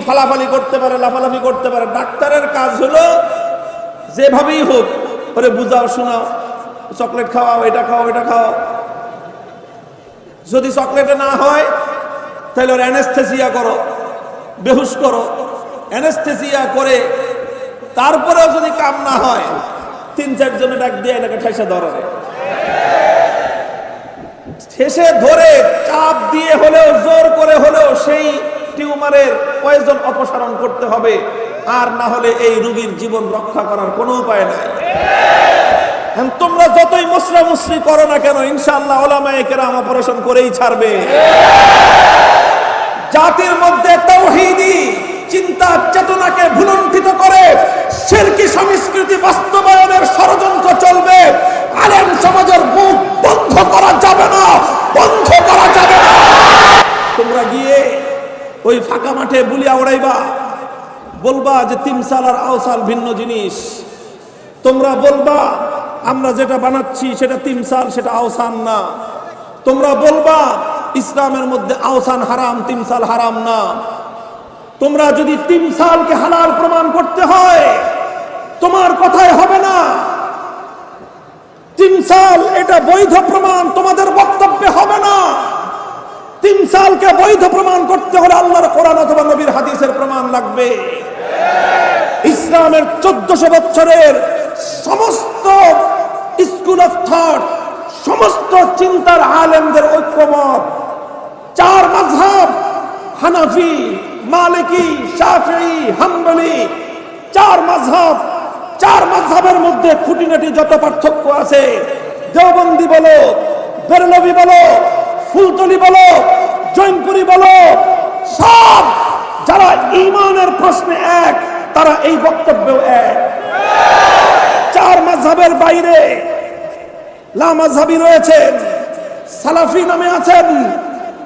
ফালাফালি করতে পারে, লাফালাফি করতে পারে। ডাক্তারের কাজ হলো যেভাবেই হোক ওরে বুঝাও, শোনাও, চকলেট খাওয়াও, এটা খাও, এটা খাও। যদি চকলেটে না হয় তাহলে ওর অ্যানেস্থেসিয়া করো, বেহুশ করো। অ্যানেস্থেসিয়া করে তারপরেও যদি কাম না হয় 3-4 জনে ডাক দিয়ে এটাকে ঠেসে ধরে, ঠেসে ধরে চাপ দিয়ে হলেও, জোর করে হলেও সেই টিউমারের পয়জন অপসারণ করতে হবে। আর না হলে এই রোগীর জীবন রক্ষা করার কোনো উপায় নাই। তোমরা যতই মুসরামুসরি করো না কেন, ইনশাআল্লাহ উলামায়ে কেরাম অপারেশন করেই ছাড়বে। জাতির মধ্যে তাওহীদি চিন্তা চেতনাকে ভুলুণ্ঠিত করে শিরকি সংস্কৃতি বাস্তবায়নের ষড়যন্ত্র চলবে। আলেম সমাজের মুখ বন্ধ করা যাবে না, বন্ধ করা যাবে না। তোমরা গিয়ে ওই ফাঁকা মাঠে বুলিয়া উড়াইবা, বলবা যে তিমসাল আর আওসাল ভিন্ন জিনিস। তোমরা বলবা আমরা যেটা বানাচ্ছি সেটা তিমসাল, সেটা আওসান না। তোমরা বলবা ইসলামের মধ্যে আওসান হারাম, তিমসাল হারাম না। তোমরা যদি তিমসালকে হালাল প্রমাণ করতে হয় তোমার কথাই হবে না। তিমসাল এটা বৈধ প্রমাণ তোমাদের বক্তব্যে হবে না। তিমসালকে বৈধ প্রমাণ করতে হলে আল্লাহর কোরআন অথবা নবীর হাদিসের প্রমাণ লাগবে। ইসলামের 1400 বছরের সমস্ত স্কুল অফ থট, সমস্ত চিন্তার আলেমদের ঐক্যমত, 4 মাযহাব, হানাফি, মালিকি, শাফিঈ, হাম্বলি, 4 মাযহাব। 4 মাযহাবের মধ্যে খুঁটিনাটি যত পার্থক্য আছে, দেওবন্দি বলো, বেরলভী বলো, ফুলতলি বলো, জৈনপুরি বলো, সব যারা ঈমানের প্রশ্নে এক, তারা এই বক্তব্যেও এক। 4 মাযহাবের বাইরে লামাযহাবী রয়েছেন, সালাফি নামে আছেন।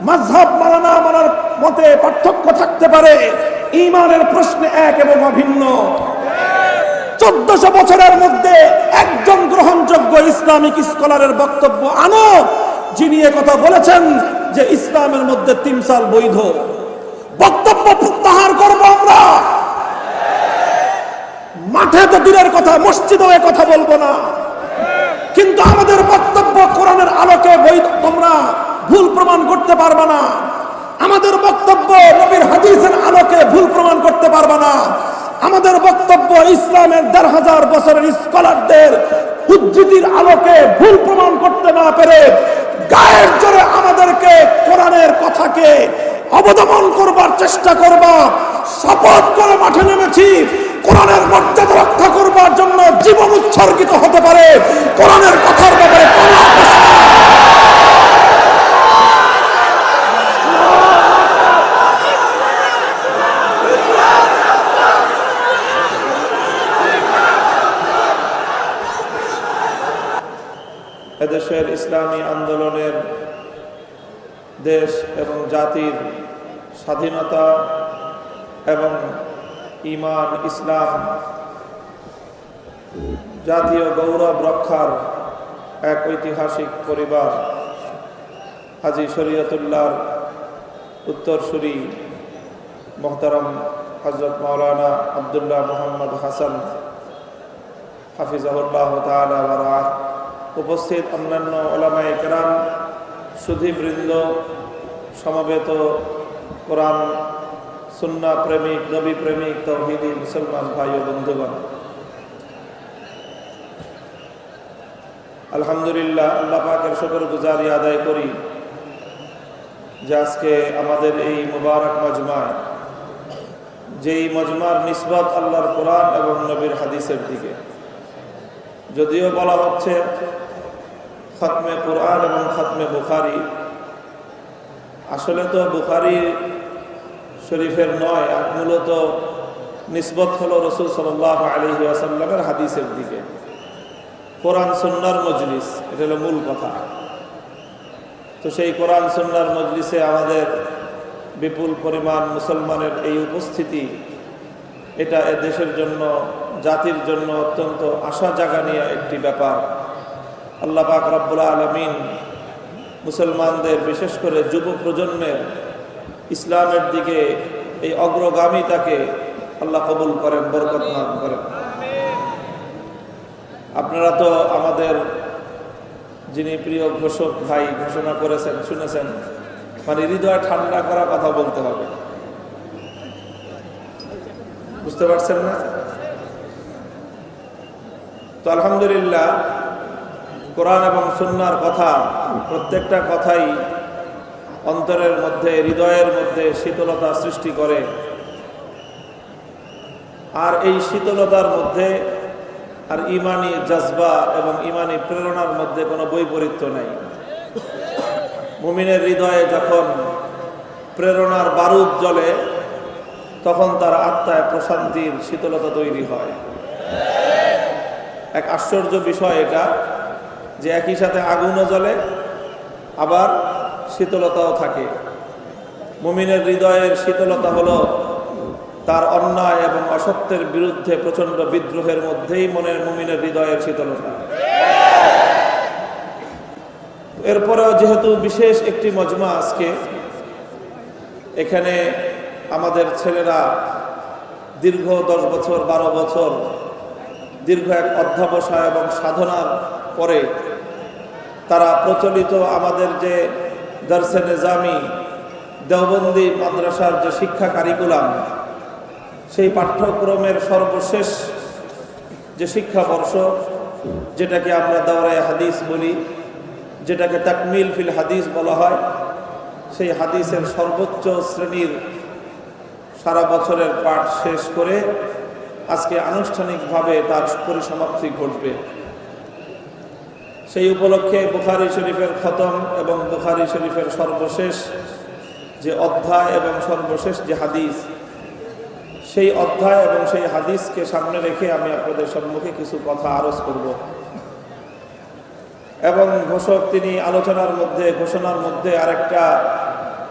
মাযহাব মানা না মানার মতে পার্থক্য থাকতে পারে, ঈমানের প্রশ্নে এক এবং অভিন্ন। 1400 বছরের মধ্যে একজন গ্রহণযোগ্য ইসলামিক স্কলারের বক্তব্য আনো যিনি কথা বলেছেন যে ইসলামের মধ্যে তিমসাল বৈধ। বক্তব্য প্রত্যাহার করব আমরা। মাঠে তো দূরের কথা, মসজিদেও এ কথা বলবো না, কিন্তু আমাদের বক্তব্য কোরআনের আলোকে বৈধ। তোমরা ভুল প্রমাণ করতে পারবে না। আমাদের বক্তব্য নবীর হাদিসের আলোকে ভুল প্রমাণ করতে পারবে না। আমাদের বক্তব্য ইসলামের 1500 বছরের স্কলারদের উদ্ধৃতির আলোকে ভুল প্রমাণ করতে না পেরে গায়ের জোরে আমাদেরকে কোরআনের কথাকে অবদমন করবার চেষ্টা করবা। শপথ করে মাঠে নেমেছি, কোরআনের মর্যাদা রক্ষা করবার জন্য জীবন উৎসর্গিত হতে পারে। কোরআনের কথার ব্যাপারে কোনো এদেশের ইসলামী আন্দোলনের, দেশ এবং জাতির স্বাধীনতা এবং ঈমান, ইসলাম, জাতীয় গৌরব রক্ষার এক ঐতিহাসিক পরিবার হাজী শরীয়তুল্লাহর উত্তরসূরি মোহতারাম হযরত মাওলানা আব্দুল্লাহ মুহাম্মদ হাসান হাফিজাহুল্লাহ তাআলা ওয়া রাহ, উপস্থিত অন্যান্য উলামায়ে কেরাম, সুধীবৃন্দ, সমবেত কোরআন সুন্নাহ প্রেমিক, নবী প্রেমিক, তাওহীদি মুসলমান ভাই ও বন্ধুগণ, আলহামদুলিল্লাহ, আল্লাহ পাকের শুকরগুজারি আদায় করি যে আজকে আমাদের এই মুবারক মজমায়, যেই মজমার নিসবত আল্লাহর কোরআন এবং নবীর হাদিসের দিকে, যদিও বলা হচ্ছে খতমে কোরআন এবং খতমে বুখারী, আসলে তো বুখারী শরীফের নয়, মূলত নিসবত হলো রাসূল সাল্লাল্লাহু আলাইহি ওয়াসাল্লামের হাদিসের দিকে। কোরআন সুন্নাহর মজলিস, এটা হলো মূল কথা। তো সেই কোরআন সুন্নাহর মজলিসে আমাদের বিপুল পরিমাণ মুসলমানের এই উপস্থিতি, এটা এ দেশের জন্য, জাতির জন্য অত্যন্ত আশা জাগানিয়া একটি ব্যাপার। আল্লাহ পাক রব্বুল আলামিন মুসলমানদের, বিশেষ করে যুব প্রজন্মের ইসলামের দিকে এই অগ্রগামিতাকে আল্লাহ কবুল করেন, বরকত দান করেন। আপনারা তো আমাদের যিনি প্রিয় ঘোষক ভাই ঘোষণা করেছেন, শুনেছেন, মানে হৃদয় ঠান্ডা করা কথা বলতে হবে, বুঝতে পারছেন না? তো আলহামদুলিল্লাহ, কোরআন এবং সুন্নাহর কথা, প্রত্যেকটা কথাই অন্তরের মধ্যে, হৃদয়ের মধ্যে শীতলতা সৃষ্টি করে। আর এই শীতলতার মধ্যে আর ইমানি জজবা এবং ইমানি প্রেরণার মধ্যে কোনো বৈপরীত্য নেই। মুমিনের হৃদয়ে যখন প্রেরণার বারুদ জ্বলে, তখন তার আত্মায় প্রশান্তির শীতলতা তৈরি হয়। এক আশ্চর্য বিষয় এটা, যে একই সাথে আগুনও জ্বলে আবার শীতলতাও থাকে। মুমিনের হৃদয়ের শীতলতা হলো তার অন্যায় এবং অসত্যের বিরুদ্ধে প্রচন্ড বিদ্রোহের মধ্যেই মুমিনের হৃদয়ের শীতলতা। এরপরেও যেহেতু বিশেষ একটি মজমা আজকে, এখানে আমাদের ছেলেরা দীর্ঘ 10 বছর 12 বছর দীর্ঘ এক অধ্যবসায় এবং সাধনার পরে তারা প্রচলিত আমাদের যে দর্সে নিজামি দেওবন্দি মাদ্রাসার যে শিক্ষা কারিকুলাম, সেই পাঠ্যক্রমের সর্বশেষ যে শিক্ষাবর্ষ, যেটাকে আমরা দাওরায়ে হাদিস বলি, যেটাকে তাকমিল ফিল হাদিস বলা হয়, সেই হাদিসের সর্বোচ্চ শ্রেণীর সারা বছরের পাঠ শেষ করে আজকে আনুষ্ঠানিকভাবে তার পরিসমাপ্তি ঘটবে। সেই উপলক্ষে বুখারী শরীফের খতম এবং বুখারী শরীফের সর্বশেষ যে অধ্যায় এবং সর্বশেষ যে হাদিস, সেই অধ্যায় এবং সেই হাদিসকে সামনে রেখে আমি আপনাদের সম্মুখে কিছু কথা আরজ করব। এবং ঘোষক তিনি আলোচনার মধ্যে, ঘোষণার মধ্যে আরেকটা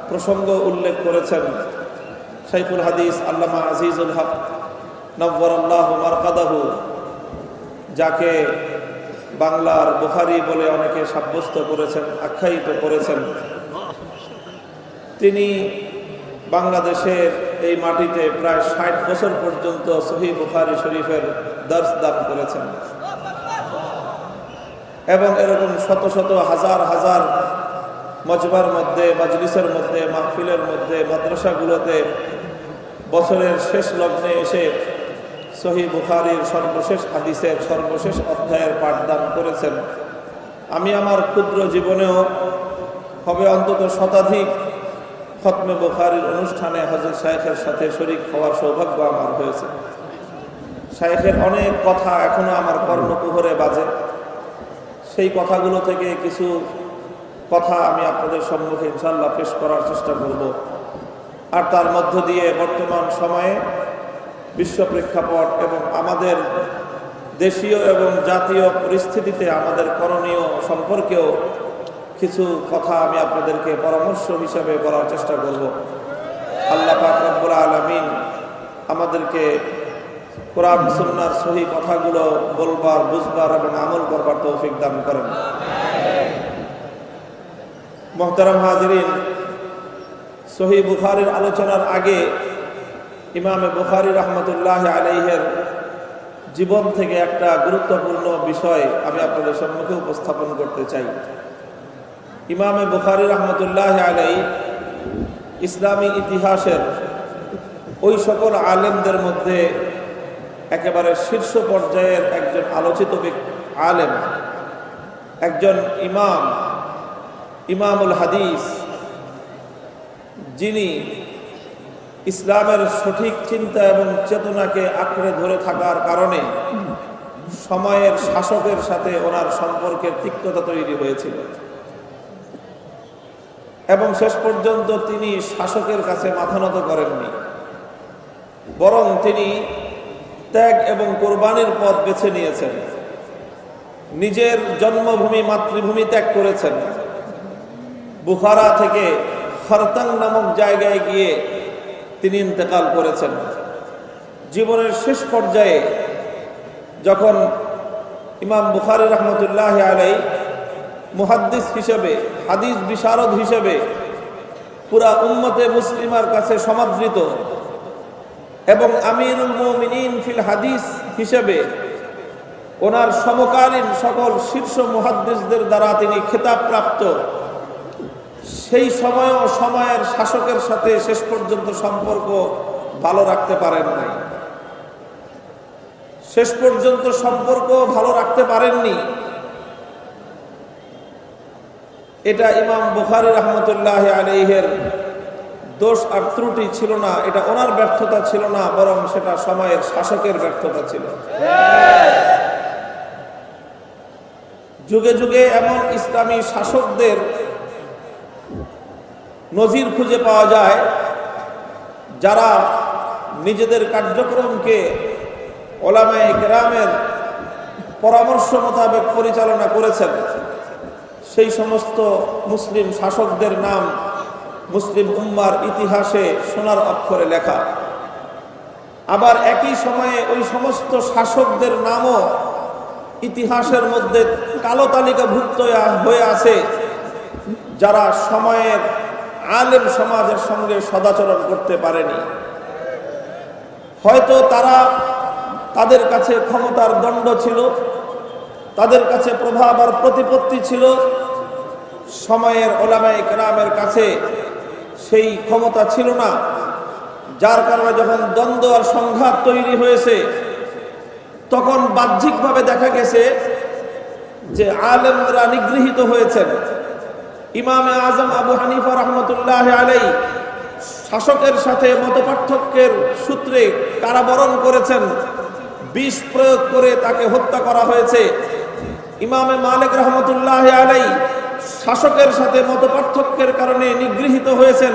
প্রসঙ্গ উল্লেখ করেছেন। শাইখুল হাদিস আল্লামা আজিজুল হক নব্বরাল্লাহু মারকাদাহু, যাকে বাংলার বুখারী বলে অনেকে সাব্যস্ত করেছেন, আখ্যায়িত করেছেন, তিনি বাংলাদেশের এই মাটিতে প্রায় 60 বছর পর্যন্ত সহিহ বুখারী শরীফের দর্স দান করেছেন এবং এরকম শত শত হাজার হাজার মজবার মধ্যে, মজলিসের মধ্যে, মাহফিলের মধ্যে, মাদ্রাসাগুলোতে বছরের শেষ লগ্নে এসে সহিহ বুখারীর সর্বশেষ হাদিসের সর্বশেষ অধ্যায়ের পাঠদান করেছেন। আমি আমার ক্ষুদ্র জীবনেও হবে অন্তত শতাধিক খতমে বুখারীর অনুষ্ঠানে হযরত শাইখের সাথে শরীক হওয়ার সৌভাগ্য আমার হয়েছে। শাইখের অনেক কথা এখনো আমার কর্ণকুহরে বাজে। সেই কথাগুলো থেকে কিছু কথা আমি আপনাদের সম্মুখে ইনশাআল্লাহ পেশ করার চেষ্টা করব। আর তার মধ্য দিয়ে বর্তমান সময়ে বিশ্ব প্রেক্ষাপট এবং আমাদের দেশীয় এবং জাতীয় পরিস্থিতিতে আমাদের করণীয় সম্পর্কেও কিছু কথা আমি আপনাদেরকে পরামর্শ হিসাবে বলার চেষ্টা করব। আল্লাহ পাক রব্বুল আলামিন আমাদেরকে কোরআন সুন্নাহর সহি কথাগুলো বলবার, বুঝবার এবং আমল করবার তৌফিক দান করেন। মুহতারাম হাজিরিন, সহিহ বুখারীর আলোচনার আগে ইমামে বুখারী রাহমাতুল্লাহ আলাইহির জীবন থেকে একটা গুরুত্বপূর্ণ বিষয় আমি আপনাদের সম্মুখে উপস্থাপন করতে চাই। ইমামে বুখারী রাহমাতুল্লাহ আলাইহি ইসলামী ইতিহাসের ওই সকল আলেমদের মধ্যে একেবারে শীর্ষ পর্যায়ের একজন আলোচিত আলেম, একজন ইমাম, ইমামুল হাদিস, যিনি ইসলামের সঠিক চিন্তা এবং চেতনাকে আঁকড়ে ধরে থাকার কারণে সময়ের শাসকের সাথে ওনার সম্পর্কের তিক্ততা তৈরি হয়েছিল এবং শেষ পর্যন্ত তিনি শাসকের কাছে মাথা নত করেননি, বরং তিনি ত্যাগ এবং কোরবানির পথ বেছে নিয়েছেন। নিজের জন্মভূমি, মাতৃভূমি ত্যাগ করেছেন। বুখারা থেকে খরতাং নামক জায়গায় গিয়ে তিনি ইন্তেকাল করেছেন। জীবনের শেষ পর্যায়ে যখন ইমাম বুখারী রাহমাতুল্লাহ আলাইহি মুহাদ্দিস হিসেবে, হাদিস বিশারদ হিসেবে পুরা উম্মতে মুসলিমার কাছে সমাদৃত, এবং আমিরুল মুমিনিন ফিল হাদিস হিসেবে ওনার সমকালীন সকল শীর্ষ মুহাদ্দিসদের দ্বারা তিনি খেতাব প্রাপ্ত, সেই সময়ও সময়ের শাসকের সাথে শেষ পর্যন্ত সম্পর্ক ভালো রাখতে পারেন নাই, শেষ পর্যন্ত সম্পর্ক ভালো রাখতে পারেননি। এটা ইমাম বুখারী রাহমাতুল্লাহ আলাইহির দোষ আর ত্রুটি ছিল না, এটা ওনার ব্যর্থতা ছিল না, বরং সেটা সময়ের শাসকের ব্যর্থতা ছিল। যুগে যুগে এমন ইসলামী শাসকদের নজির খুঁজে পাওয়া যায় যারা নিজেদের কার্যক্রমকে উলামায়ে কেরামের পরামর্শ মোতাবেক পরিচালনা করেছেন। সেই সমস্ত মুসলিম শাসকদের নাম মুসলিম উম্মার ইতিহাসে সোনার অক্ষরে লেখা। আবার একই সময়ে ওই সমস্ত শাসকদের নামও ইতিহাসের মধ্যে কালো তালিকাভুক্ত হয়ে আছে যারা সময়ের আলেম সমাজের সঙ্গে সদাচরণ করতে পারেনি। হয়তো তাদের কাছে ক্ষমতার দণ্ড ছিল, তাদের কাছে প্রভাব আর প্রতিপত্তি ছিল, সময়ের উলামায়ে কেরামের কাছে সেই ক্ষমতা ছিল না, যার কারণে যখন দ্বন্দ্ব আর সংঘাত তৈরি হয়েছে তখন বাহ্যিকভাবে দেখা গেছে যে আলেমরা নিগৃহীত হয়েছেন। ইমামে আজম আবু হানিফা রাহমাতুল্লাহ আলাইহি শাসকের সাথে মতপার্থক্যের সূত্রে কারাবরণ করেছেন, বিষ প্রয়োগ করে তাকে হত্যা করা হয়েছে। ইমামে মালিক রাহমাতুল্লাহ আলাইহি শাসকের সাথে মতপার্থক্যের কারণে নিগৃহীত হয়েছেন।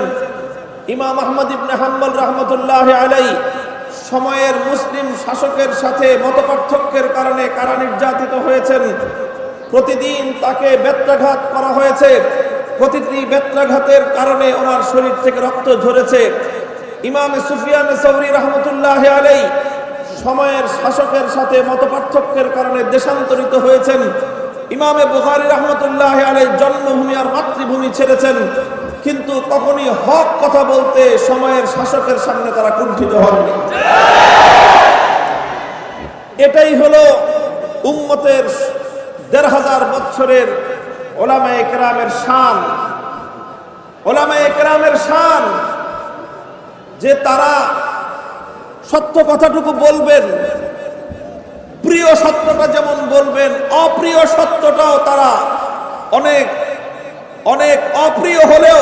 ইমাম আহমদ ইবনে হাম্বল রাহমাতুল্লাহ আলাইহি সময়ের মুসলিম শাসকের সাথে মতপার্থক্যের কারণে কারা নির্যাতিত হয়েছেন। প্রতিদিন তাকে বেত্রাঘাত করা হয়েছে, প্রতিটি বেত্রাঘাতের কারণে ওনার শরীর থেকে রক্ত ঝরেছে। ইমামে সুফিয়ান সাওরী রাহমাতুল্লাহ আলাইহি সময়ের শাসকের সাথে মতপার্থক্যের কারণে দেশান্তরিত হয়েছেন। ইমামে বুখারী রাহমাতুল্লাহ আলাইহি জন্মভূমি আর মাতৃভূমি ছেড়েছেন, কিন্তু কখনই হক কথা বলতে সময়ের শাসকের সামনে তারা কুণ্ঠিত হননি। এটাই হলো উম্মতের ১৫০০ বছরের উলামায়ে কেরামের শান। উলামায়ে কেরামের শান যে তারা সত্য কথাটুকু বলবেন, প্রিয় সত্যটা যেমন বলবেন, অপ্রিয় সত্যটাও তারা অনেক অনেক অপ্রিয় হলেও,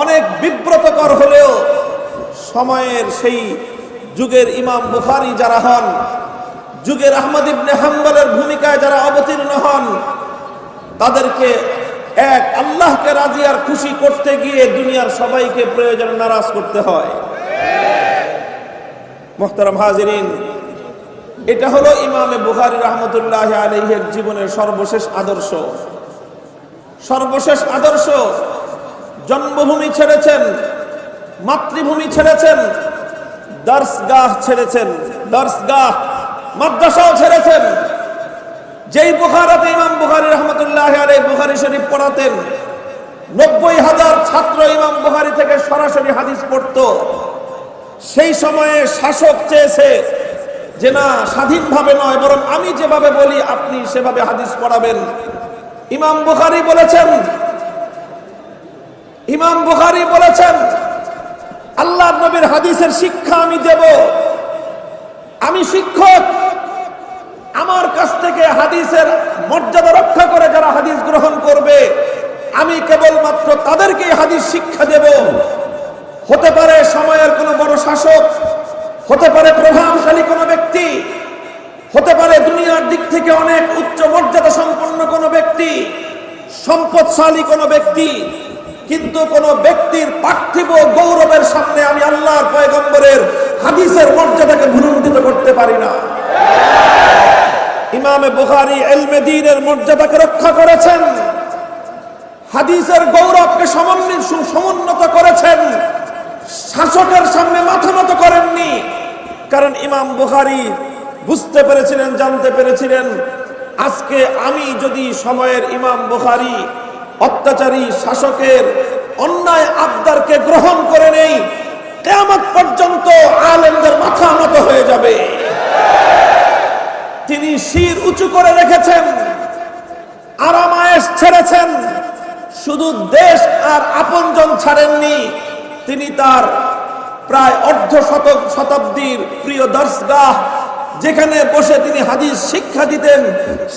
অনেক বিব্রতকর হলেও সময়ের সেই যুগের ইমাম বুখারী যারা হন, যুগের আহমদ ইবনে হাম্বলের ভূমিকায় যারা অবতীর্ণ হন, তাদেরকে এক আল্লাহকে রাজি আর খুশি করতে গিয়ে দুনিয়ার সবাইকে প্রয়োজনে নারাজ করতে হয়। মুহতারাম হাজিরিন, এটা হলো ইমামে বুখারী রাহমাতুল্লাহ আলাইহির জীবনের সর্বশেষ আদর্শ। সর্বশেষ আদর্শ, জন্মভূমি ছেড়েছেন, মাতৃভূমি ছেড়েছেন, দর্শগাহ ছেড়েছেন, দর্শগাহ মাদ্রাসাও ছেড়েছেন। যেই বুখারাতে ইমাম বুখারী রাহমাতুল্লাহ আলাইহি বুখারী শরীফ পড়াতেন, ৯০,০০০ ছাত্র ইমাম বুখারী থেকে সরাসরি হাদিস পড়তো। সেই সময়ে শাসক চেয়েছে যে না, স্বাধীনভাবে নয়, বরং আমি যেভাবে বলি আপনি সেভাবে হাদিস পড়াবেন। ইমাম বুখারী বলেছেন আল্লাহর নবীর হাদিসের শিক্ষা আমি দেব, আমি শিক্ষক, আমার কাছ থেকে হাদিসের মর্যাদা রক্ষা করে যারা হাদিস গ্রহণ করবে আমি কেবলমাত্র তাদেরকেই হাদিস শিক্ষা দেব। হতে পারে সময়ের কোনো বড় শাসক, হতে পারে প্রভাবশালী কোনো ব্যক্তি, হতে পারে দুনিয়ার দিক থেকে অনেক উচ্চ মর্যাদা সম্পন্ন কোনো ব্যক্তি, সম্পদশালী কোনো ব্যক্তি, কিন্তু কোন ব্যক্তির পার্থিব গৌরবের সামনে আমি আল্লাহর পয়গম্বরের হাদিসের মর্যাদাকে ভুলুণ্ঠিত করতে পারি না। ইমামে বুখারী ইলমে দ্বীনের মর্যাদাকে রক্ষা করেছেন, হাদিসের গৌরবকে সমুন্নত করেছেন, শাসকের সামনে মাথা নত করেননি। কারণ ইমাম বুখারী বুঝতে পেরেছিলেন, জানতে পেরেছিলেন আজকে আমি যদি সময়ের ইমাম বুখারী অত্যাচারী শাসকের অন্যায় আবদারকে গ্রহণ করে নেই, কিয়ামত পর্যন্ত আলেমদের মাথা নত হয়ে যাবে। তিনি শির উঁচু করে রেখেছেন, আরামায়েশ ছেড়েছেন, শুধু দেশ আর আপনজন ছাড়েননি, তিনি তার প্রায় অর্ধ শতাব্দীর প্রিয় দর্শগাহ, যেখানে বসে তিনি হাদিস শিক্ষা দিতেন,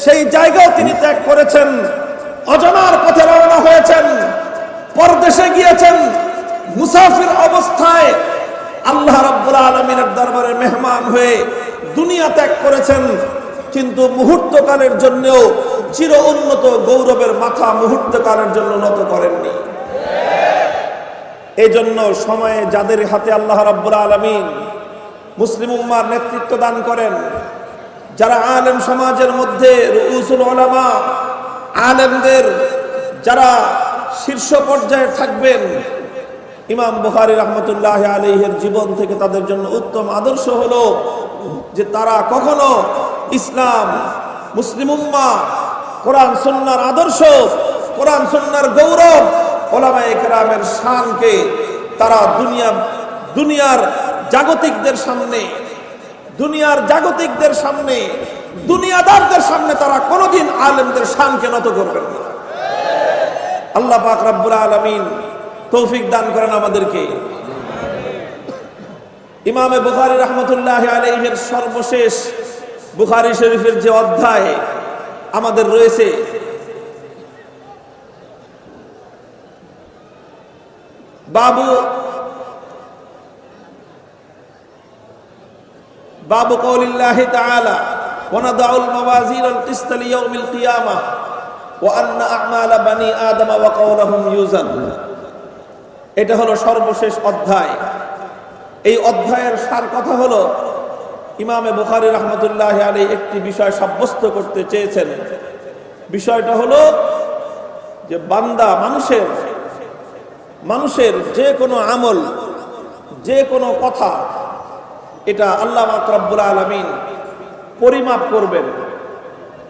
সেই জায়গাও তিনি ত্যাগ করেছেন। অজানার পথে রওনা হয়েছেন, পরদেশে গিয়েছেন, মুসাফির অবস্থায় আল্লাহ রাব্বুল আলামিনের দরবারে মেহমান হয়ে দুনিয়া ত্যাগ করেছেন, কিন্তু মুহূর্তকালের জন্যও চির উন্নত গৌরবের মাথা মুহূর্তকালের জন্য নত করেননি। এই জন্য সময়ে যাদের হাতে আল্লাহ রাব্বুল আলামিন মুসলিম উম্মার নেতৃত্ব দান করেন, যারা আলেম সমাজের মধ্যে রুউসুল উলামা, আলেমদের যারা শীর্ষ পর্যায়ে থাকবেন, ইমাম বুখারী রাহমাতুল্লাহি আলাইহির জীবন থেকে তাদের জন্য উত্তম আদর্শ হলো যে তারা কখনো ইসলাম, মুসলিম উম্মাহ, কোরআন সুন্নাহর আদর্শ, কোরআন সুন্নাহর গৌরব, উলামায়ে কেরামের শানকে তারা দুনিয়ার জাগতিকদের সামনে, দুনিয়াদারদের সামনে তারা কোনোদিন আলেমদের শানকে নত করবেন না। আল্লাহ পাক রব্বুল আলামিন তৌফিক দান করেন আমাদেরকে। ইমামে বুখারী রাহমাতুল্লাহি আলাইহির সর্বশেষ বুখারী শরীফের যে অধ্যায় আমাদের রয়েছে, বাবু কওলিল্লাহি তাআলা ওয়া নাদাউল মাওয়াজিনাল কিসতা লিয়াউমিল কিয়ামাহ ওয়া আন্না আ'মালা বানি আদম ওয়া কওলুহুম ইউজান। এটা হলো সর্বশেষ অধ্যায়। এই অধ্যায়ের সার কথা হলো, ইমামে বুখারী রাহমাতুল্লাহি আলাইহি একটি বিষয় সাব্যস্ত করতে চেয়েছেন। বিষয়টা হলো যে বান্দা, মানুষের যে কোনো আমল, যে কোনো কথা, এটা আল্লাহ পাক রব্বুল আলামিন পরিমাপ করবেন,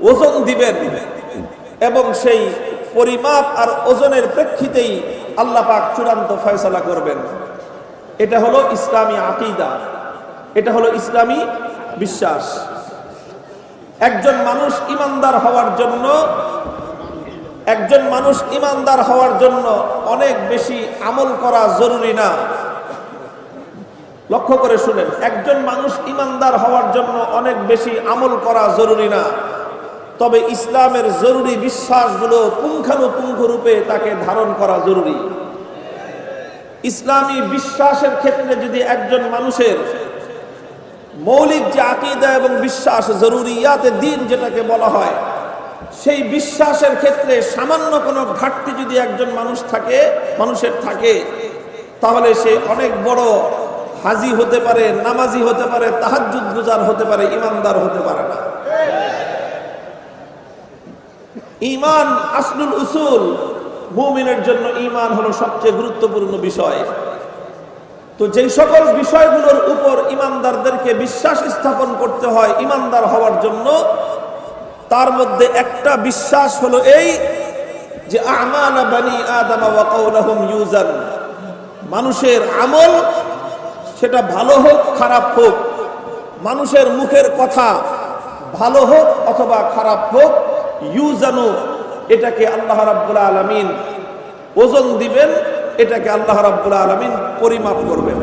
ওজন দিবেন, এবং সেই পরিমাপ আর ওজনের প্রেক্ষিতেই আল্লাহ পাক চূড়ান্ত ফয়সালা করবেন। এটা হলো ইসলামী আকীদা, এটা হলো ইসলামী বিশ্বাস। একজন মানুষ ইমানদার হওয়ার জন্য অনেক বেশি আমল করা জরুরি না। লক্ষ্য করে শুনেন, একজন মানুষ ইমানদার হওয়ার জন্য অনেক বেশি আমল করা জরুরি না, তবে ইসলামের জরুরি বিশ্বাসগুলো পুঙ্খানুপুঙ্খ রূপে তাকে ধারণ করা জরুরি। ইসলামী বিশ্বাসের ক্ষেত্রে যদি একজন মানুষের মৌলিক যে আকীদা এবং বিশ্বাস, জরুরিয়াতে দ্বীন যেটাকে বলা হয়, সেই বিশ্বাসের ক্ষেত্রে সামান্য কোনো ঘাটতি যদি একজন মানুষের থাকে, তাহলে সে অনেক বড় হাজি হতে পারে, নামাজি হতে পারে, তাহাজ্জুদ গুজার হতে পারে, ইমানদার হতে পারে না। ঈমান আসলুল উসুল, মুমিনের জন্য ঈমান হলো সবচেয়ে গুরুত্বপূর্ণ বিষয়। তো যেই সকল বিষয়গুলোর উপর ঈমানদারদেরকে বিশ্বাস স্থাপন করতে হয় ঈমানদার হওয়ার জন্য, তার মধ্যে একটা বিশ্বাস হলো এই যে আমাল বানি আদম ওয়া কওলুহুম ইউজান, মানুষের আমল সেটা ভালো হোক খারাপ হোক, মানুষের মুখের কথা ভালো হোক অথবা খারাপ হোক, ইউজানু, এটাকে আল্লাহ রাব্বুল আলামিন ওজন দিবেন, এটাকে আল্লাহ রাব্বুল আলামিন পরিমাপ করবেন।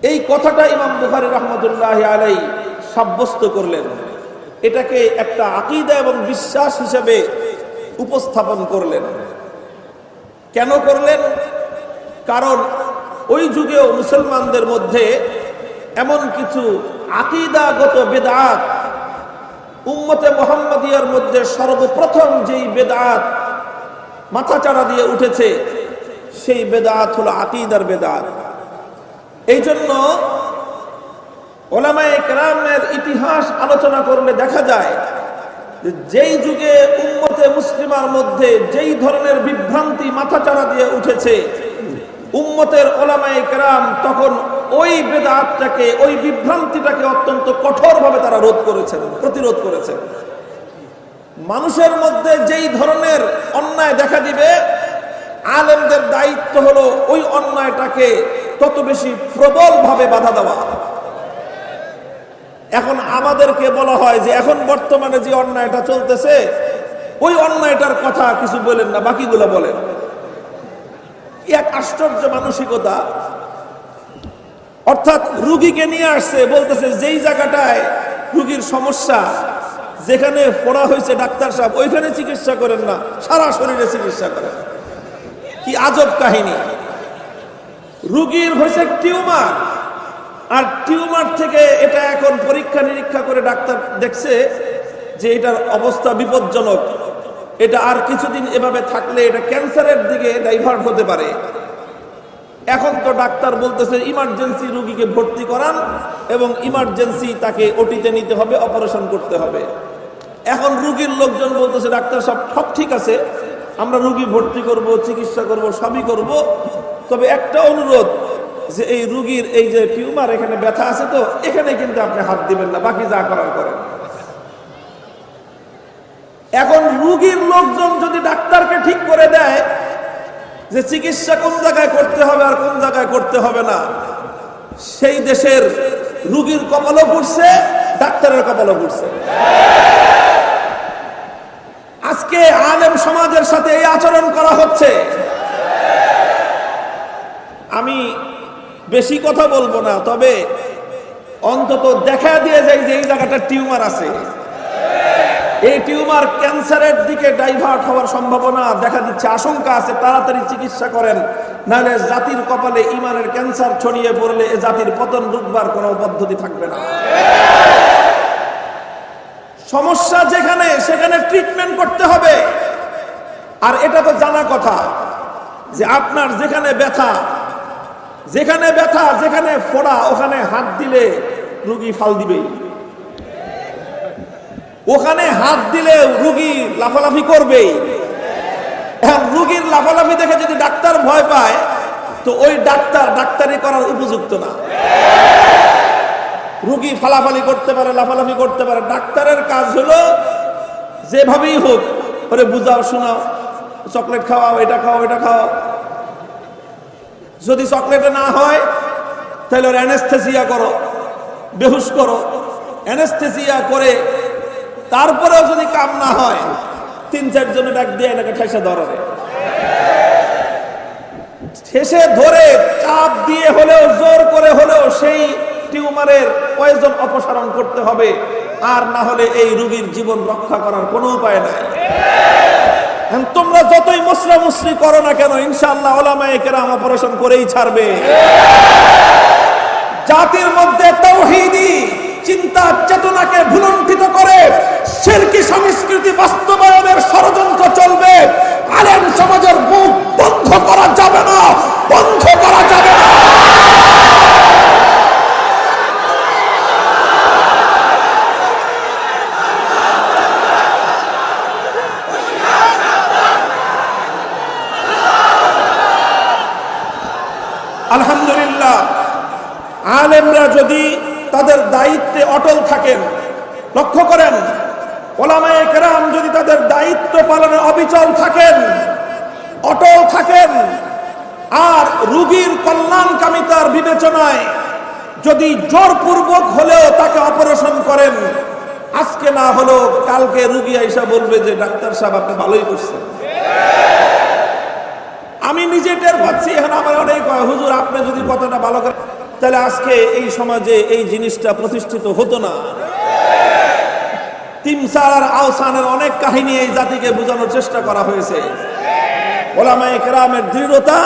এই কথাটা ইমাম বুখারী রাহমাতুল্লাহি আলাইহি সাব্যস্ত করলেন, এটাকে একটা আকীদা এবং বিশ্বাস হিসেবে উপস্থাপন করলেন। কেন করলেন? কারণ ওই যুগেও মুসলমানদের মধ্যে এমন কিছু আকীদাগত বেদআত, উম্মতে মুহাম্মাদিয়ার মধ্যে সর্বপ্রথম যেই বেদআত মাথাচাড়া দিয়ে উঠেছে, সেই বেদআত হলো আকীদার বেদআত। এই জন্য উলামায়ে কেরামের ইতিহাস আলোচনা করলে দেখা যায় যে যেই যুগে উম্মতে মুসলিমার মধ্যে যেই ধরনের বিভ্রান্তি মাথাচাড়া দিয়ে উঠেছে, উম্মতের উলামায়ে কেরাম তখন ওই বেদআতটাকে, ওই বিভ্রান্তিটাকে অত্যন্ত কঠোরভাবে তারা প্রতিরোধ করেছেন। মানুষের মধ্যে যেই ধরনের অন্যায় দেখা দিবে, আলেমদের দায়িত্ব হলো ওই অন্যায়টাকে তত বেশি প্রবলভাবে বাধা দেওয়া। এখন আমাদেরকে বলা হয় যে এখন বর্তমানে যে অন্যায়টা চলতেছে ওই অন্যায়টার কথা কিছু বলেন না, বাকিগুলো বলেন। এক আশ্চর্য মানসিকতা। অর্থাৎ রুগীকে নিয়ে আসছে, বলতেছে যেই জায়গাটায় রুগীর সমস্যা, যেখানে ফোড়া হয়েছে ডাক্তার সাহেব ওইখানে চিকিৎসা করেন না, সারা শরীরে চিকিৎসা করেন। কি আজব কাহিনী! রুগীর হয়েছে টিউমার, আর টিউমার থেকে এটা এখন পরীক্ষা নিরীক্ষা করে ডাক্তার দেখছে যে এটার অবস্থা বিপজ্জনক, এটা আর কিছুদিন এভাবে থাকলে এটা ক্যান্সারের দিকে ডাইভার্ট হতে পারে। এখন তো ডাক্তার বলতেছে ইমার্জেন্সি রুগীকে ভর্তি করান এবং ইমার্জেন্সি তাকে ওটিতে নিতে হবে, অপারেশন করতে হবে। এখন রুগীর লোকজন বলতেছে ডাক্তার সব ঠিক আছে, আমরা রুগী ভর্তি করব, চিকিৎসা করব, সবই করব, তবে একটা অনুরোধ যে এই রুগীর এই যে টিউমার এখানে ব্যথা আছে তো এখানে কিন্তু আপনি হাত দিবেন না, বাকি যা করার করেন। এখন রুগীর লোকজন যদি ডাক্তারকে ঠিক করে দেয় যে চিকিৎসা কোন জায়গায় করতে হবে আর কোন জায়গায় করতে হবে না, সেই দেশের রুগীর কপালও পড়ছে, ডাক্তারের কপালও পড়ছে। আজকে আলেম সমাজের সাথে এই আচরণ করা হচ্ছে। আমি বেশি কথা বলবো না, তবে অন্তত দেখা দিয়ে যায় যে এই জায়গাটা টিউমার আছে, এই টিউমার ক্যান্সারের দিকে ডাইভার্ট হওয়ার সম্ভাবনা দেখা দিচ্ছে, আশঙ্কা আছে, তাড়াতাড়ি চিকিৎসা করেন, নাহলে জাতির কপালে ইমানের ক্যান্সার ছড়িয়ে পড়লে এ জাতির পতন রুখবার কোনো পদ্ধতি থাকবে না। সমস্যা যেখানে সেখানে ট্রিটমেন্ট করতে হবে। আর এটা তো জানা কথা যে আপনার যেখানে ব্যথা, যেখানে ফোড়া, ওখানে হাত দিলে রুগী ফাল দিবেই, ওখানে হাত দিলে রুগী লাফালাফি করবেই। এখন রুগীর লাফালাফি দেখে যদি ডাক্তার ভয় পায় তো ওই ডাক্তারি করার উপযুক্ত না। রুগী ফালাফালি করতে পারে, লাফালাফি করতে পারে, ডাক্তারের কাজ হলো যেভাবেই হোক ওরে বুঝাও, শোনাও, চকলেট খাওয়াও, এটা খাও, এটা খাও। যদি চকলেটে না হয় তাহলে ওর অ্যানেস্থেসিয়া করো, বেহুশ করো, অ্যানেস্থেসিয়া করে তারপরেও যদি কাম না হয় ৩-৪ জনে ডাক দিয়ে এটাকে ঠেসে ধরে, ঠেসে ধরে চাপ দিয়ে হলেও জোর করে হলেও সেই টিউমারের পয়জন অপসারণ করতে হবে, আর না হলে এই রোগীর জীবন রক্ষা করার কোনো উপায় নাই। তোমরা যতই মুসরামুসরি করো না কেন, ইনশাআল্লাহ উলামায়ে কেরাম অপারেশন করেই ছাড়বে। জাতির মধ্যে তাওহীদি চিন্তা চেতনাকে ভুলুণ্ঠিত করে শিরকি সংস্কৃতি বাস্তবায়নের ষড়যন্ত্র চলবে। আলেম সমাজের মুখ বন্ধ করা যাবে না, বন্ধ করা যাবে না। আলহামদুলিল্লাহ, আলেমরা যদি তাদের দায়িত্বে অটল থাকেন, লক্ষ্য করেন, উলামায়ে কেরাম যদি তাদের দায়িত্ব পালনে অবিচল থাকেন, অটল থাকেন, আর রোগীর কল্যাণকামিতার বিবেচনায় যদি জোরপূর্বক হলেও তাকে অপারেশন করেন, আজকে না হলো কালকে রোগী আইসা বলবে যে ডাক্তার সাহেব আপনি ভালোই করছেন। আমি নিজে টের পাচ্ছি, এখন আমার অনেক হুজুর আপনি যদি কথাটা ভালো করেন তাহলে আজকে এই সমাজে এই জিনিসটা প্রতিষ্ঠিত হতো না। তিমসার আর আওসানের অনেক কাহিনী এই জাতিকে বোঝানোর চেষ্টা করা হয়েছে। উলামায়ে কেরামের দৃঢ়তা,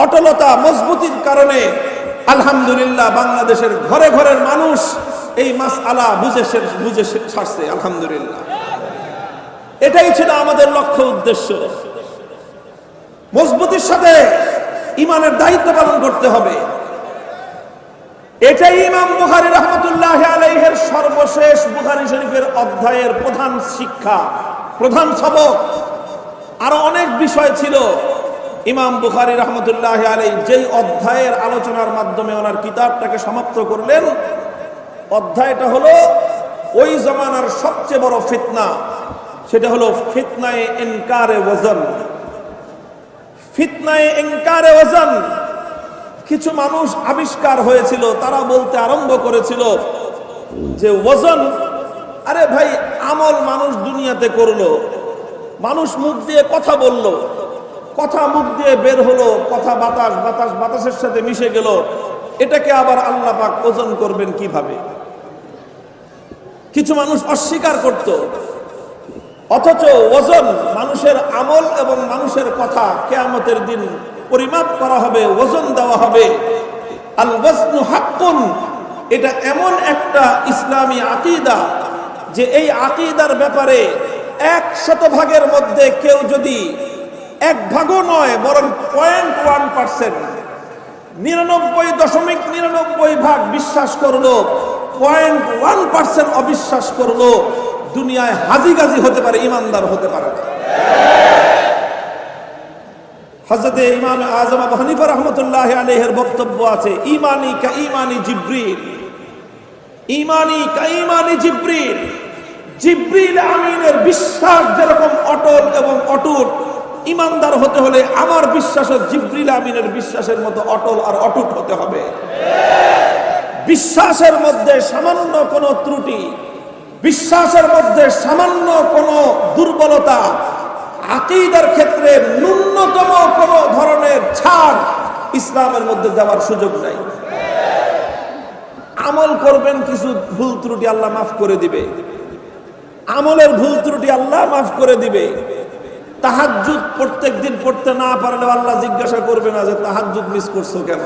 অটলতা, মজবুতির কারণে আলহামদুলিল্লাহ বাংলাদেশের ঘরে ঘরের মানুষ এই মাসআলা বুঝে ছাড়ছে। আলহামদুলিল্লাহ, এটাই ছিল আমাদের লক্ষ্য উদ্দেশ্য। মজবুতির সাথে ইমানের দায়িত্ব পালন করতে হবে। এটাই ইমাম বুখারী রাহমাতুল্লাহি আলাইহির সর্বশেষ বুখারী শরীফের অধ্যায়ের প্রধান শিক্ষা, প্রধান সবক। আরো অনেক বিষয় ছিল। ইমাম বুখারী রাহমাতুল্লাহি আলাইহি যেই অধ্যায়ের আলোচনার মাধ্যমে ওনার কিতাবটাকে সমাপ্ত করলেন, অধ্যায়টা হলো ওই জমানার সবচেয়ে বড় ফিতনা, সেটা হলো ফিতনায়ে ইনকারে ওজন। ফিতনায়ে ইনকারে ওজন কিছু মানুষ আবিষ্কার হয়েছিল, তারা বলতে আরম্ভ করেছিল যে ওজন, আরে ভাই আমল মানুষ দুনিয়াতে করলো, মানুষ মুখ দিয়ে কথা বলল, কথা মুখ দিয়ে বের হলো, কথা বাতাস, বাতাস বাতাসের সাথে মিশে গেল, এটাকে আবার আল্লাহ পাক ওজন করবেন কিভাবে? কিছু মানুষ অস্বীকার করত। অথচ ওজন মানুষের আমল এবং মানুষের কথা কিয়ামতের দিন পরিমাপ করা হবে, ওজন দেওয়া হবে। আল ওয়াজনু হাক্কুন, এটা এমন একটা ইসলামী আকীদা যে এই আকীদার ব্যাপারে 100 মধ্যে কেউ যদি 1 ভাগও নয় বরং 0.1%, 99.99 ভাগ বিশ্বাস করলো, 0.1% অবিশ্বাস করলো, দুনিয়ায় হাজি গাজি হতে পারে, ইমানদার হতে পারে না। হযরতে ইমাম আযম আবু হানিফা রাহমাতুল্লাহি আলাইহির বক্তব্য আছে, ঈমানি কা ঈমানি জিবরিল, ঈমানি কা ঈমানি জিবরিল, জিবরিল আমিনের বিশ্বাস যেরকম অটল এবং অটুট, ইমানদার হতে হলে আমার বিশ্বাসও জিবরিল আমিনের বিশ্বাসের মতো অটল আর অটুট হতে হবে। বিশ্বাসের মধ্যে সামান্য কোনো ত্রুটি, বিশ্বাসের মধ্যে সামান্য কোনো দুর্বলতা, আকীদার ক্ষেত্রে ন্যূনতম কোনো ধরনের ছাড় ইসলামের মধ্যে দেওয়ার সুযোগ নাই। আমল করবেন, কিছু ভুল ত্রুটি আল্লাহ মাফ করে দিবে, আমলের ভুল ত্রুটি আল্লাহ মাফ করে দিবে। তাহাজ্জুদ প্রত্যেক দিন পড়তে না পারলে আল্লাহ জিজ্ঞাসা করবে না যে তাহাজ্জুদ মিস করছো কেন।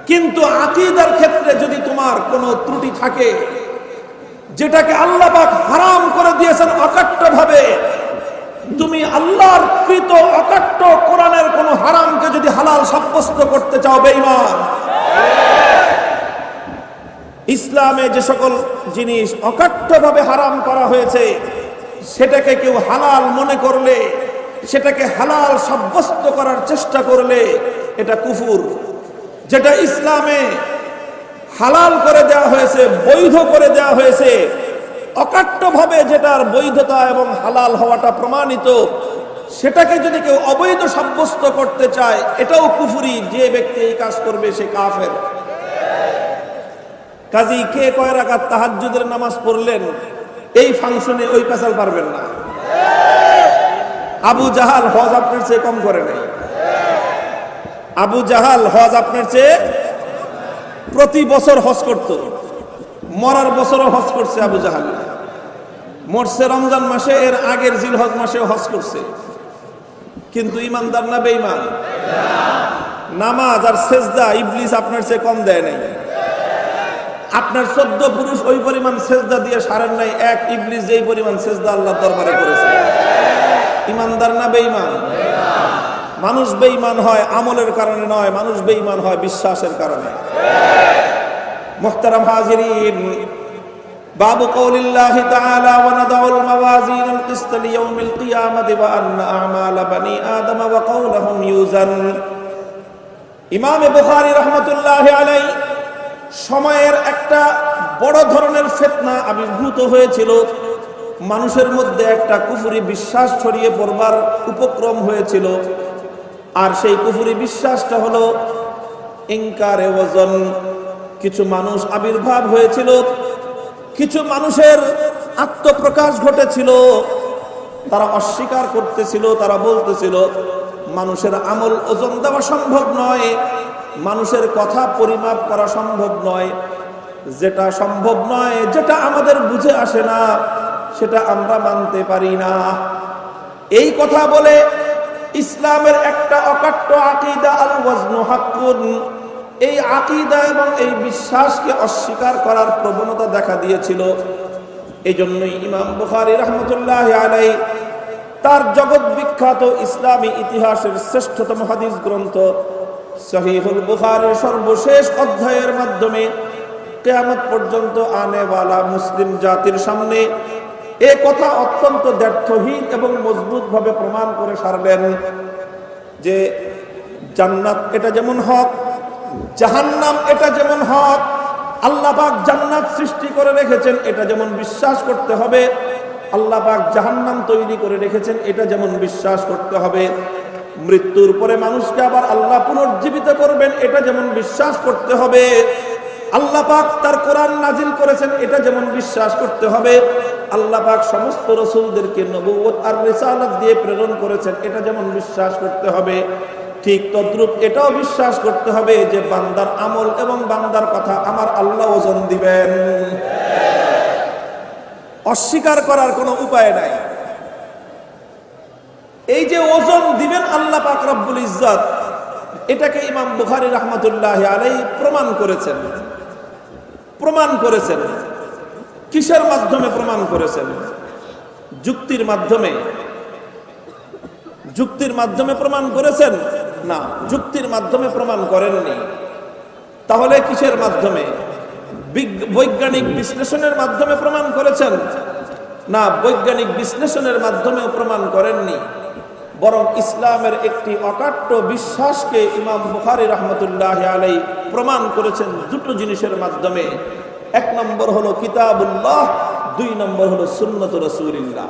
কিন্তু আকীদার ক্ষেত্রে যদি তোমার কোনো ত্রুটি থাকে, যেটাকে আল্লাহ পাক হারাম করে দিয়েছেন অকাট্যভাবে, তুমি আল্লাহর কৃত অকাট্য কোরআনের কোন হারামকে যদি হালাল সাব্যস্ত করতে চাও, বেঈমান। ইসলামে যে সকল জিনিস অকাট্যভাবে হারাম করা হয়েছে, সেটাকে কেউ হালাল মনে করলে, সেটাকে হালাল সাব্যস্ত করার চেষ্টা করলে, এটা কুফর। যেটা ইসলামে হালাল করে দেওয়া হয়েছে, বৈধ করে দেওয়া হয়েছে, অকাট্যভাবে যেটার বৈধতা এবং হালাল হওয়াটা প্রমাণিত, সেটাকে যদি কেউ অবৈধ সাব্যস্ত করতে চায়, এটাও কুফরি। যে ব্যক্তি এই কাজ করবে সে কাফের। কাজী কে কয় রাকাত তাহাজ্জুদের নামাজ পড়লেন, এই ফাংশনে ওই পেশাল পারবেন না। আবু জাহাল হজ আপনার চেয়ে কম করে নাই। আবু জাহাল হজ আপনার চেয়ে প্রতি বছর হজ করত, মরার বছরও হজ করছে। আবু জাহাল মরছে রমজান মাসে, এর আগের জিলহজ মাসে হজ করছে। কিন্তু ইমানদার না বেঈমান? নামাজ আর সেজদা ইবলিস আপনার চেয়ে কম দেয় নাই। আপনার 14 পুরুষ ওই পরিমাণ সেজদা দিয়ে সারেন নাই, এক ইবলিস যেই পরিমাণ সেজদা আল্লাহর দরবারে করেছে। ইমানদার না বেঈমান? মানুষ বেঈমান হয় আমলের কারণে নয়, মানুষ বেঈমান হয় বিশ্বাসের কারণে। মুহতারাম হাজিরিন, বাবু কওলিল্লাহি তাআলা ওয়া নাদাউল মাওয়াজিনাল কিসত লিয়াউমিল কিয়ামাতি ওয়া আন্না আমালা বানি আদম ওয়া কওলুহুম ইউজান। ইমাম বুখারী রাহমাতুল্লাহি আলাইহি সময়ের একটা বড় ধরনের ফিতনা আবির্ভূত হয়েছিল, মানুষের মধ্যে একটা কুফরি বিশ্বাস ছড়িয়ে পড়বার উপক্রম হয়েছিল। আর সেই কুফরি বিশ্বাসটা হলো ইনকারে ওজন। কিছু মানুষ আবির্ভাব হয়েছিল, কিছু মানুষের আত্মপ্রকাশ ঘটেছিল, তারা অস্বীকার করতেছিল, তারা বলতেছিল মানুষের আমল ওজন দেওয়া সম্ভব নয়, মানুষের কথা পরিমাপ করা সম্ভব নয়, যেটা সম্ভব নয়, যেটা আমাদের বুঝে আসে না, সেটা আমরা মানতে পারি না। এই কথা বলে ইসলামের একটা অকাট্য আকীদা আল ওয়াজনু হাক্কুন, এই আকীদা এবং এই বিশ্বাসকে অস্বীকার করার প্রবণতা দেখা দিয়েছিল। এই জন্যই ইমাম বুখারী রাহমাতুল্লাহি আলাইহি তার জগৎ বিখ্যাত ইসলামী ইতিহাসের শ্রেষ্ঠতম হাদিস গ্রন্থ সহিহুল বুখারীর সর্বশেষ অধ্যায়ের মাধ্যমে কিয়ামত পর্যন্ত আনেওয়ালা মুসলিম জাতির সামনে এ কথা অত্যন্ত দ্ব্যর্থহীন এবং মজবুতভাবে প্রমাণ করে সারলেন যে জান্নাত এটা যেমন হক, জাহান্নাম এটা যেমন হক, আল্লাহ পাক জান্নাত সৃষ্টি করে রেখেছেন এটা যেমন বিশ্বাস করতে হবে, আল্লাহ পাক জাহান্নাম তৈরি করে রেখেছেন এটা যেমন বিশ্বাস করতে হবে। মৃত্যুর পরে মানুষকে আবার আল্লাহ পুনর্জীবিত করবেন, এটা যেমন বিশ্বাস করতে হবে। আল্লাহ পাক তার কোরআন নাজিল করেছেন, এটা যেমন বিশ্বাস করতে হবে। আল্লাহ পাক সমস্ত রাসূলদেরকে নবুয়ত আর রিসালাত দিয়ে প্রেরণ করেছেন, এটা যেমন বিশ্বাস করতে হবে, ঠিক তদ্রূপ এটাও বিশ্বাস করতে হবে যে বান্দার আমল এবং বান্দার কথা আমার আল্লাহ ওজন দিবেন। অস্বীকার করার কোনো উপায় নাই। এই যে ওজন দিবেন আল্লাহ পাক রব্বুল ইজ্জত, এটাকে ইমাম বুখারী রাহমাতুল্লাহি আলাইহি প্রমাণ করেছেন। প্রমাণ করেছেন কিসের মাধ্যমে প্রমাণ করেছেন? যুক্তির মাধ্যমে। যুক্তির মাধ্যমে প্রমাণ করেছেন? না, যুক্তির মাধ্যমে প্রমাণ করেননি। তাহলে কিসের মাধ্যমে? বৈজ্ঞানিক বিশ্লেষণের মাধ্যমে প্রমাণ করেছেন? না, বৈজ্ঞানিক বিশ্লেষণের মাধ্যমেও প্রমাণ করেননি, বরং ইসলামের একটি অকাট্য বিশ্বাসকে ইমাম বুখারী রাহমাতুল্লাহি আলাইহি প্রমাণ করেছেন দুটো জিনিসের মাধ্যমে। এক নম্বর হলো কিতাবুল্লাহ, দুই নম্বর হলো সুন্নত রাসূলিল্লাহ।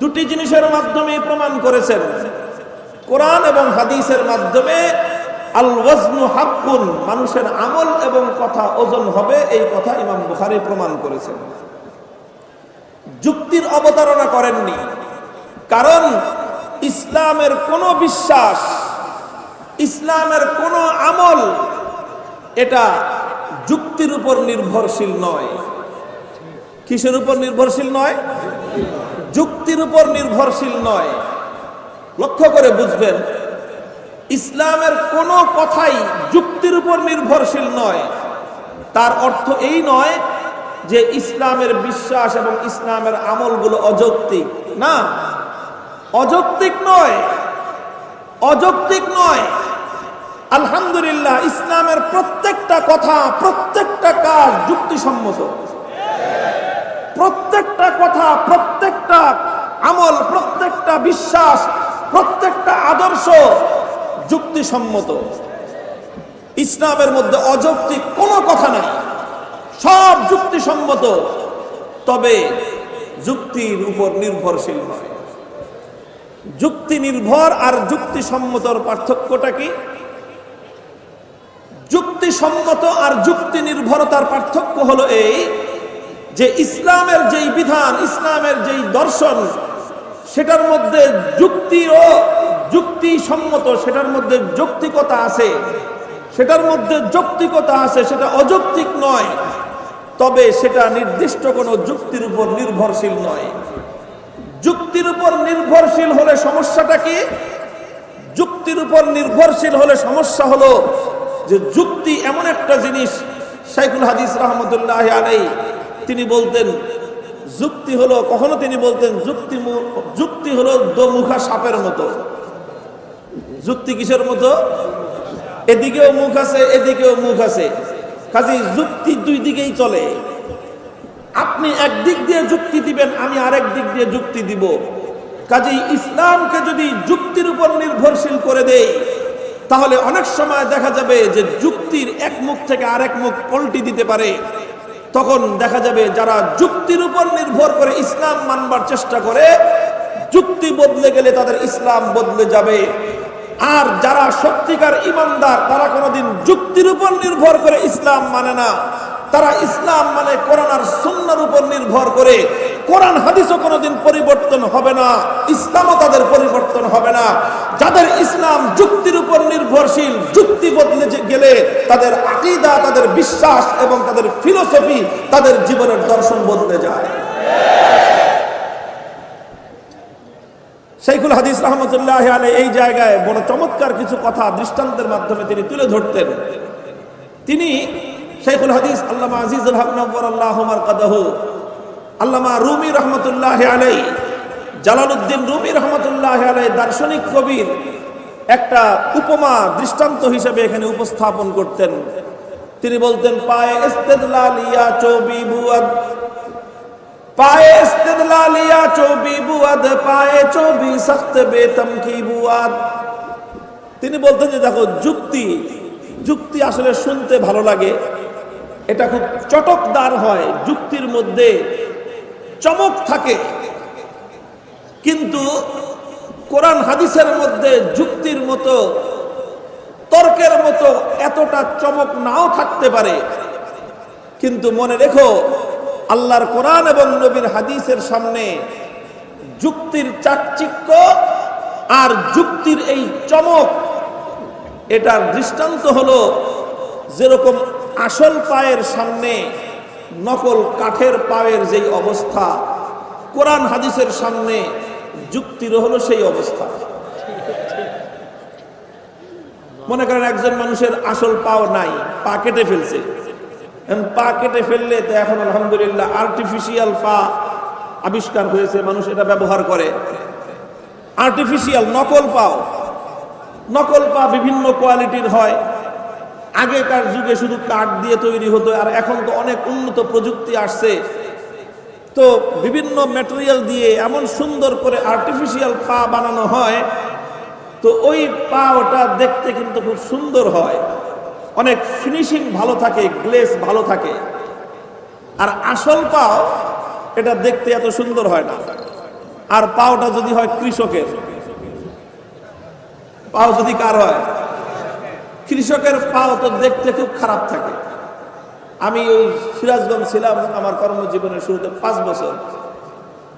দুটি জিনিসের মাধ্যমে প্রমাণ করেছেন। কোরআন এবং হাদিসের মাধ্যমে আল ওয়াজনু হাক্কুন, মানুষের আমল এবং কথা ওজন হবে, এই কথা ইমাম বুখারী প্রমাণ করেছেন। যুক্তির অবতারণা করেননি, কারণ ইসলামের কোনো বিশ্বাস, ইসলামের কোনো আমল এটা যুক্তির উপর নির্ভরশীল নয়। কিসের উপর নির্ভরশীল নয়? যুক্তির উপর নির্ভরশীল নয়। লক্ষ্য করে বুঝবেন, ইসলামের কোনো কথাই যুক্তির উপর নির্ভরশীল নয়। তার অর্থ এই নয় যে ইসলামের বিশ্বাস এবং ইসলামের আমলগুলো অযৌক্তিক। না, অযৌক্তিক নয়, অযৌক্তিক নয়। আলহামদুলিল্লাহ, ইসলামের প্রত্যেকটা কথা, প্রত্যেকটা কাজ যুক্তিসম্মত। প্রত্যেকটা কথা, প্রত্যেকটা আমল, প্রত্যেকটা বিশ্বাস, প্রত্যেকটা আদর্শ যুক্তিসম্মত। ইসলামের মধ্যে অযৌক্তিক কোনো কথা নাই, সব যুক্তিসম্মত, তবে যুক্তির উপর নির্ভরশীল নয়। যুক্তি নির্ভর আর যুক্তিসম্মতর পার্থক্যটা কি? যুক্তিসম্মত আর যুক্তি নির্ভরতার পার্থক্য হলো এই যে ইসলামের যেই বিধান, ইসলামের যেই দর্শন, সেটার মধ্যে যুক্তি ও যুক্তিসম্মত, সেটার মধ্যে যৌক্তিকতা আছে, সেটার মধ্যে যৌক্তিকতা আছে, সেটা অযৌক্তিক নয়, তবে সেটা নির্দিষ্ট কোনো যুক্তির উপর নির্ভরশীল নয়। যুক্তির উপর নির্ভরশীল হলে সমস্যাটা কি? যুক্তির উপর নির্ভরশীল হলে সমস্যা হলো যে যুক্তি এমন একটা জিনিস, শাইখুল হাদিস রাহমাতুল্লাহি আলাইহি তিনি বলতেন যুক্তি হলো, কখনো তিনি বলতেন যুক্তি হলো দোমুখা সাপের মতো। যুক্তি কিসের মতো? এদিকেও মুখ আছে, এদিকেও মুখ আছে, কাজেই যুক্তি দুই দিকেই চলে। আপনি একদিক দিয়ে যুক্তি দিবেন, আমি আরেক দিক দিয়ে যুক্তি দিব। কাজেই ইসলামকে যদি যুক্তির উপর নির্ভরশীল করে দেই, তাহলে অনেক সময় দেখা যাবে যে যুক্তির এক মুখ থেকে আরেক মুখ পল্টি দিতে পারে। তখন দেখা যাবে যারা যুক্তির উপর নির্ভর করে ইসলাম মানবার চেষ্টা করে, যুক্তি বদলে গেলে তাদের ইসলাম বদলে যাবে। আর যারা সত্যিকার ঈমানদার, তারা কোনোদিন যুক্তির উপর নির্ভর করে ইসলাম মানে না। তারা ইসলাম মানে কোরআন আর সুন্নাহর উপর নির্ভর করে। কোরআন হাদিসও কোনোদিন পরিবর্তন হবে না, ইসলামও তাদের পরিবর্তন হবে না। যাদের ইসলাম যুক্তির উপর নির্ভরশীল, যুক্তি বদলে গেলে তাদের আকীদা, তাদের বিশ্বাস এবং তাদের ফিলোসফি, তাদের জীবনের দর্শন বদলে যায়। শাইখুল হাদিস রাহমাতুল্লাহি আলাইহি এই জায়গায় বড় চমৎকার কিছু কথা দৃষ্টান্তের মাধ্যমে তিনি তুলে ধরতেন। তিনি শাইখুল হাদিস আল্লামা আজিজুল হক নওয়ারাল্লাহু মারকাদাহু, আল্লামা রুমি রাহমাতুল্লাহি আলাইহি, জালালউদ্দিন রুমি রাহমাতুল্লাহি আলাইহি দার্শনিক কবির একটা উপমা দৃষ্টান্ত হিসেবে এখানে উপস্থাপন করতেন। তিনি বলতেন, পায়ে ইস্তেদলালিয়া চৌবি বুয়াদ, পায়ে ইস্তেদলালিয়া চৌবি বুয়াদ, পায়ে চৌবি সখত বেতম কি বুয়াদ। তিনি বলতেন যে দেখো, যুক্তি আসলে শুনতে ভালো লাগে, এটা খুব চটকদার হয়, যুক্তির মধ্যে চমক থাকে, কিন্তু কোরআন হাদিসের মধ্যে যুক্তির মতো, তর্কের মতো এতটা চমক নাও থাকতে পারে, কিন্তু মনে রেখো আল্লাহর কোরআন এবং নবীর হাদিসের সামনে যুক্তির চাকচিক্য আর যুক্তির এই চমক, এটার দৃষ্টান্ত হলো যেরকম আসল পায়ের সামনে নকল কাঠের পায়ের যেই অবস্থা, কোরআন হাদিসের সামনে যুক্তির হলো সেই অবস্থা। মনে করেন একজন মানুষের আসল পাও নাই, পা কেটে ফেলছে, পা কেটে ফেললে তো এখন আলহামদুলিল্লাহ আর্টিফিশিয়াল পা আবিষ্কার হয়েছে, মানুষ এটা ব্যবহার করে। আর্টিফিশিয়াল নকল পাও, নকল পা বিভিন্ন কোয়ালিটির হয়। আগেকার যুগে শুধু কাঠ দিয়ে তৈরি হতো, আর এখন তো অনেক উন্নত প্রযুক্তি আসছে, তো বিভিন্ন ম্যাটেরিয়াল দিয়ে এমন সুন্দর করে আর্টিফিশিয়াল পা বানানো হয়, তো ওই পা ওটা দেখতে কিন্তু খুব সুন্দর হয়, অনেক ফিনিশিং ভালো থাকে, গ্লেজ ভালো থাকে। আর আসল পাও এটা দেখতে এত সুন্দর হয় না। আর পাওটা যদি হয় কৃষকের, পাও যদি কার হয়, কৃষকের পাও তো দেখতে খুব খারাপ থাকে। আমি ওই সিরাজগঞ্জ ছিলাম আমার কর্মজীবনের শুরুতে 5 বছর।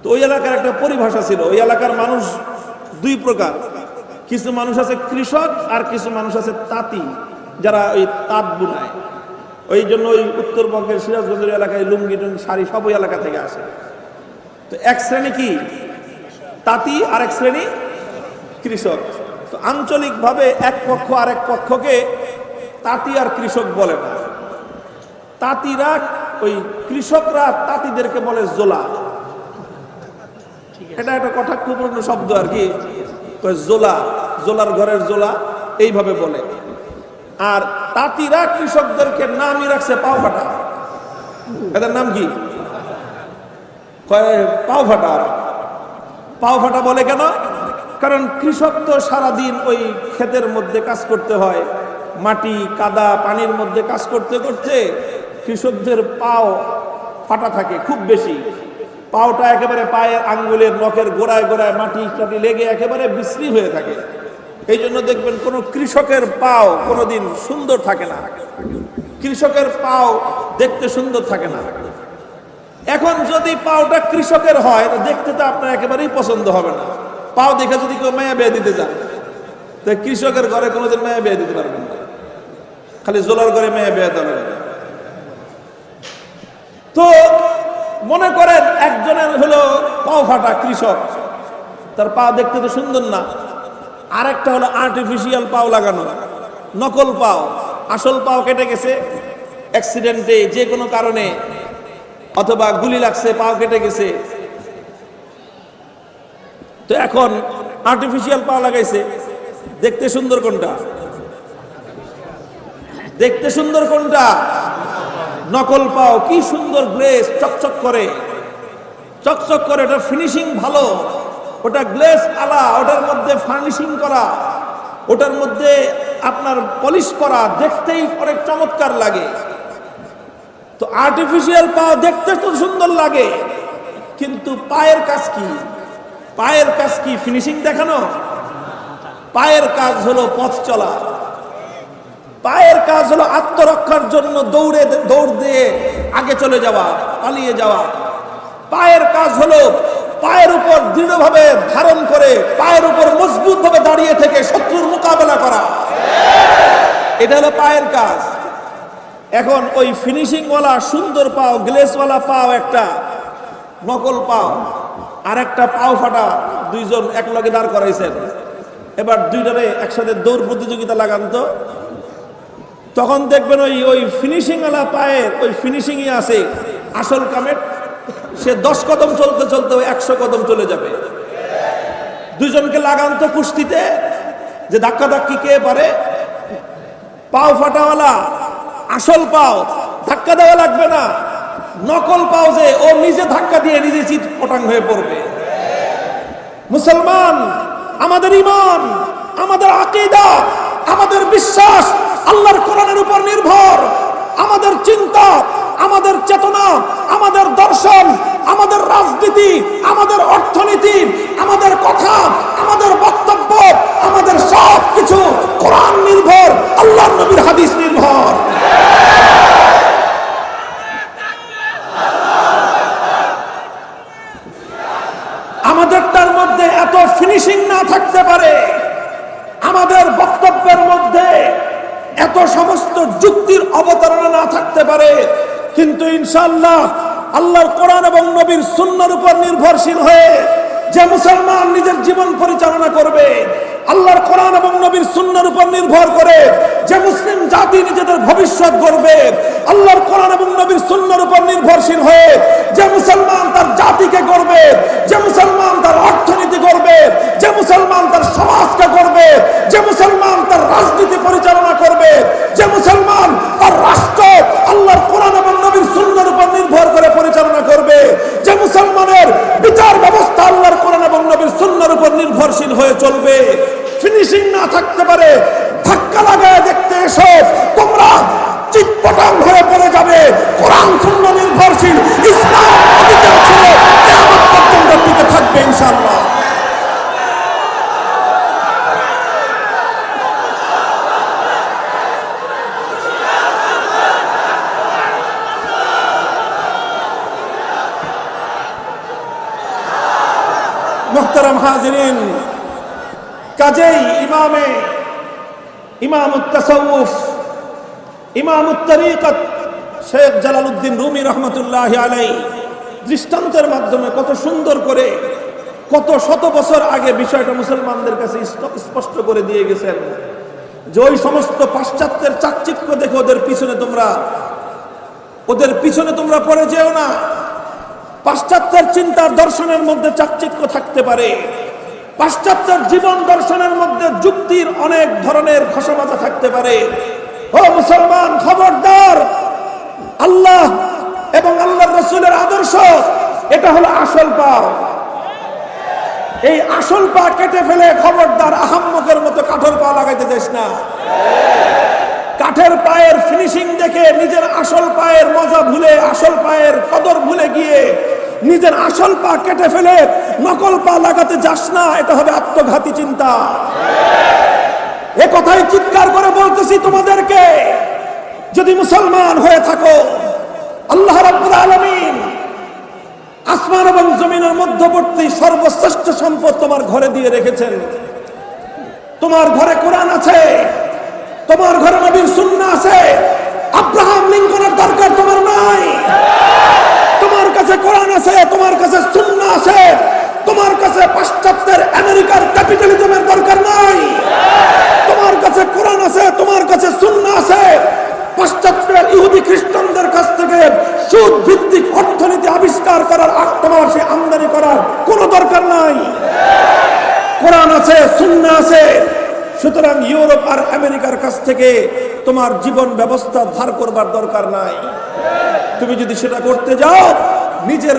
তো ওই এলাকার একটা পরিভাষা ছিল, ওই এলাকার মানুষ দুই প্রকার, কিছু মানুষ আছে কৃষক আর কিছু মানুষ আছে তাঁতি, যারা ওই তাঁত বুনায়। ওই জন্য ওই উত্তরবঙ্গের সিরাজগঞ্জের এলাকায় লুঙ্গি টুঙ্গি শাড়ি সব ওই এলাকা থেকে আসে। তো এক শ্রেণী কি তাঁতি আর এক শ্রেণী কৃষক। তো আঞ্চলিকভাবে এক পক্ষ আর এক পক্ষকে তাঁতি আর কৃষক বলে না। তাঁতিরা ওই কৃষকরা তাঁতিদেরকে বলে জোলা, এটা একটা কটাক্ষপূর্ণ শব্দ আর কি, জোলা, জোলার ঘরের জোলা এইভাবে বলে। আর তাঁতিরা কৃষকদেরকে নামই রাখছে পাও ফাটা। এদের নাম কি? পাও ফাটা। পাও ফাটা বলে কেন? কারণ কৃষক তো সারাদিন ওই ক্ষেতের মধ্যে কাজ করতে হয়, মাটি কাদা পানির মধ্যে কাজ করতে করতে কৃষকদের পাও ফাটা থাকে খুব বেশি। পাওটা একেবারে পায়ের আঙ্গুলের নখের গোড়ায় গোড়ায় মাটি টাটি লেগে একেবারে বিশ্রী হয়ে থাকে। এই জন্য দেখবেন কোনো কৃষকের পাও কোনোদিন সুন্দর থাকে না, কৃষকের পাও দেখতে সুন্দর থাকে না। এখন যদি পাওটা কৃষকের হয় দেখতে তো আপনার একেবারেই পছন্দ হবে না। পাও দেখে যদি কেউ মায়া বিয়ে দিতে চান, তো কৃষকের ঘরে কোনোদিন মায়া বিয়ে দিতে পারবেন না, খালি জোলার ঘরে মায়া বিয়ে দেবেন। তো মনে করেন একজনের হলো পাও ফাটা কৃষক, তার পা দেখতে তো সুন্দর না। আরেকটা হলো আর্টিফিশিয়াল পাও লাগানো, নকল পাও। আসল পাও কেটে গেছে অ্যাক্সিডেন্টে, যে কোনো কারণে, অথবা গুলি লাগছে, পাও কেটে গেছে। তো এখন আর্টিফিশিয়াল পাও লাগাইছে, দেখতে সুন্দর কোনটা? দেখতে সুন্দর কোনটা? নকল পাও। কি সুন্দর গ্লেজ, চকচক করে, চকচক করে, ওটা ফিনিশিং ভালো, ওটা গ্লেজ আলা, ওটার মধ্যে ফার্নিশিং করা, ওটার মধ্যে আপনার পলিশ করা, দেখতেই অনেক চমৎকার লাগে। তো আর্টিফিশিয়াল পাও দেখতে তো সুন্দর লাগে, কিন্তু পায়ের কাজ কি? পায়ের কাজ কি ফিনিশিং দেখানো? পায়ের কাজ হলো পথ চলা, পায়ের কাজ হলো আত্মরক্ষার জন্য দৌড় দিয়ে আগে চলে যাওয়া, পালিয়ে যাওয়া। পায়ের কাজ হলো পায়ের উপর দৃঢ়ভাবে ধারণ করে পায়ের উপর মজবুত ভাবে দাঁড়িয়ে থেকে শত্রুর মোকাবেলা করা, এটা হলো পায়ের কাজ। এখন ওই ফিনিশিং ওয়ালা সুন্দর পাও, গ্লেসওয়ালা পাও একটা, নকল পাও আর একটা পাও ফাটা, দুইজন এক লগে দাঁড় করাইছেন। এবার দুইটারে একসাথে দৌড় প্রতিযোগিতা লাগান তো, তখন দেখবেন ওই ফিনিশিং ওয়ালা পায়ের ওই ফিনিশিংই আছে আসল কামের। সে 10 কদম চলতে চলতে 100 কদম চলে যাবে। দুইজনকে লাগান তো কুস্তিতে, যে ধাক্কা ধাক্কি কে পারে। পাও ফাটাওয়ালা আসল পাও ধাক্কা দেওয়া লাগবে না, নকল পাও যে ও নিজে ধাক্কা দিয়ে নিজে চিৎ পটাং হয়ে পড়বে। মুসলমান, আমাদের ঈমান, আমাদের আকীদা, আমাদের বিশ্বাস আল্লাহর কোরআনের উপর নির্ভর। আমাদের চিন্তা, আমাদের চেতনা, আমাদের দর্শন, আমাদের রাজনীতি, আমাদের অর্থনীতি, আমাদের কথা, আমাদের এত ফিনিশিং না থাকতে পারে, আমাদের বক্তব্যের মধ্যে এত সমস্ত যুক্তির অবতারণা না থাকতে পারে, কিন্তু ইনশাআল্লাহ আল্লাহর কোরআন এবং নবীর সুন্নাহর উপর নির্ভরশীল হয়ে যে মুসলমান নিজের জীবন পরিচালনা করবে, আল্লাহর কোরআন এবং নবীর সুন্নাহর উপর নির্ভর করে যে মুসলিম জাতি নিজেদের ভবিষ্যৎ গড়বে, আল্লাহর কোরআন এবং নবীর সুন্নাহর উপর নির্ভরশীল হয়ে যে মুসলমান তার জাতিকে গড়বে, যে মুসলমান তার অর্থনীতি গড়বে, যে মুসলমান তার সমাজকে গড়বে, যে মুসলমান তার রাজনীতি পরিচালনা করবে, যে মুসলমান তার রাষ্ট্র আল্লাহর কোরআন এবং নবীর সুন্নাহর উপর নির্ভর করে পরিচালনা করবে, যে মুসলমানের বিচার ব্যবস্থা আল্লাহর কোরআন এবং নবীর সুন্নাহর উপর নির্ভরশীল হয়ে চলবে, ফিনিশিং না থাকতে পারে, ধাক্কা লাগায় দেখতে এসো তোমরা চিৎপটাং হয়ে পড়ে যাবে। কোরআন সুন্নাহ নির্ভরশীল ইসলাম অতীতের ছিল, কিয়ামত পর্যন্ত টিকে থাকবে ইনশাআল্লাহ। মুহতারাম হাজিরিন, কাজেই ইমামুত তাসাউফ, ইমামুত তরিকত শেখ জালালউদ্দিন রুমি রহমতুল্লাহি আলাইহি দৃষ্টান্তের মাধ্যমে কত সুন্দর করে কত শত বছর আগে বিষয়টা মুসলমানদের কাছে স্পষ্ট করে দিয়ে গেছেন যে ওই সমস্ত পাশ্চাত্যের চাকচিক্য দেখে ওদের পিছনে তোমরা পড়ে যেও না। পাশ্চাত্যের চিন্তার দর্শনের মধ্যে চাকচিক্য থাকতে পারে, পাশ্চাত্যের জীবন দর্শনের মধ্যে যুক্তির অনেক ধরনের ঘষামাজা থাকতে পারে। ও মুসলমান, খবরদার! আল্লাহ এবং আল্লাহর রাসূলের আদর্শ এটা হলো আসল পা। এই আসল পা কেটে ফেলে খবরদার আহাম্মকের মতো কাঠের পা লাগাইতে যাস না। কাঠের পায়ের ফিনিশিং দেখে নিজের আসল পায়ের মজা ভুলে, আসল পায়ের কদর ভুলে গিয়ে নিজের আসল পা কেটে ফেলে নকল পা লাগাতে যাস না। এটা হবে আত্মঘাতী চিন্তা। এ কথাই চিৎকার করে বলতেছি তোমাদেরকে, যদি মুসলমান হয়ে থাকো, আল্লাহ রাব্বুল আলামিন আসমান এবং জমিনের মধ্যবর্তী সর্বশ্রেষ্ঠ সম্পদ তোমার ঘরে দিয়ে রেখেছেন। তোমার ঘরে কোরআন আছে, তোমার ঘরে নবীর সুন্নাহ আছে। আব্রাহাম লিঙ্কনের দরকার তোমার নাই। তোমার কাছে কোরআন আছে, তোমার কাছে সুন্নাহ আছে, তোমার কাছে পাশ্চাত্যের আমেরিকার ক্যাপিটালিজমের দরকার নাই। তোমার কাছে কোরআন আছে, তোমার কাছে সুন্নাহ আছে। পাশ্চাত্যের ইহুদি খ্রিস্টানদের কাছ থেকে সুদ ভিত্তিক অর্থনীতি আবিষ্কার করার, তোমার সে আমদানি করার কোনো দরকার নাই। কোরআন আছে, সুন্নাহ আছে। সুতরাং ইউরোপ আর আমেরিকার কাছ থেকে তোমার জীবন ব্যবস্থা ধার করবার দরকার নাই। তুমি যদি সেটা করতে যাও, নিজের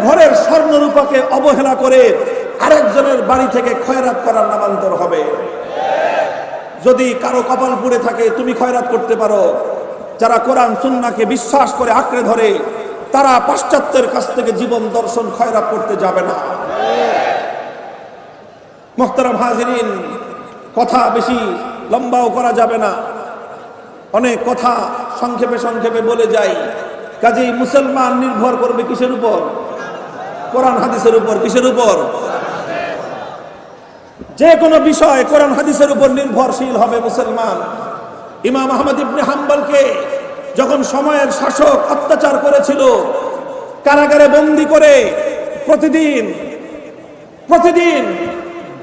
ঘরের স্বর্ণরূপাকে অবহেলা করে আরেকজনের বাড়ি থেকে খয়রাত করার নামান্তর হবে। যদি কারো কপাল পুড়ে থাকে, তুমি খয়রাত করতে পারো। যারা কোরআন সুন্নাহকে বিশ্বাস করে আঁকড়ে ধরে, তারা পাশ্চাত্যের কাছ থেকে জীবন দর্শন খয়রাত করতে যাবে না। মুহতারাম হাজিরিন, কথা বেশি লম্বাও করা যাবে না, অনেক কথা সংক্ষেপে বলে যাই। কাজেই মুসলমান নির্ভর করবে কিসের উপর? কোরআন হাদিসের উপর। কিসের উপর? যে কোনো বিষয় কোরআন হাদিসের উপর নির্ভরশীল হবে মুসলমান। ইমাম আহমদ ইবনে হাম্বলকে যখন সময়ের শাসক অত্যাচার করেছিল, কারাগারে বন্দী করে প্রতিদিন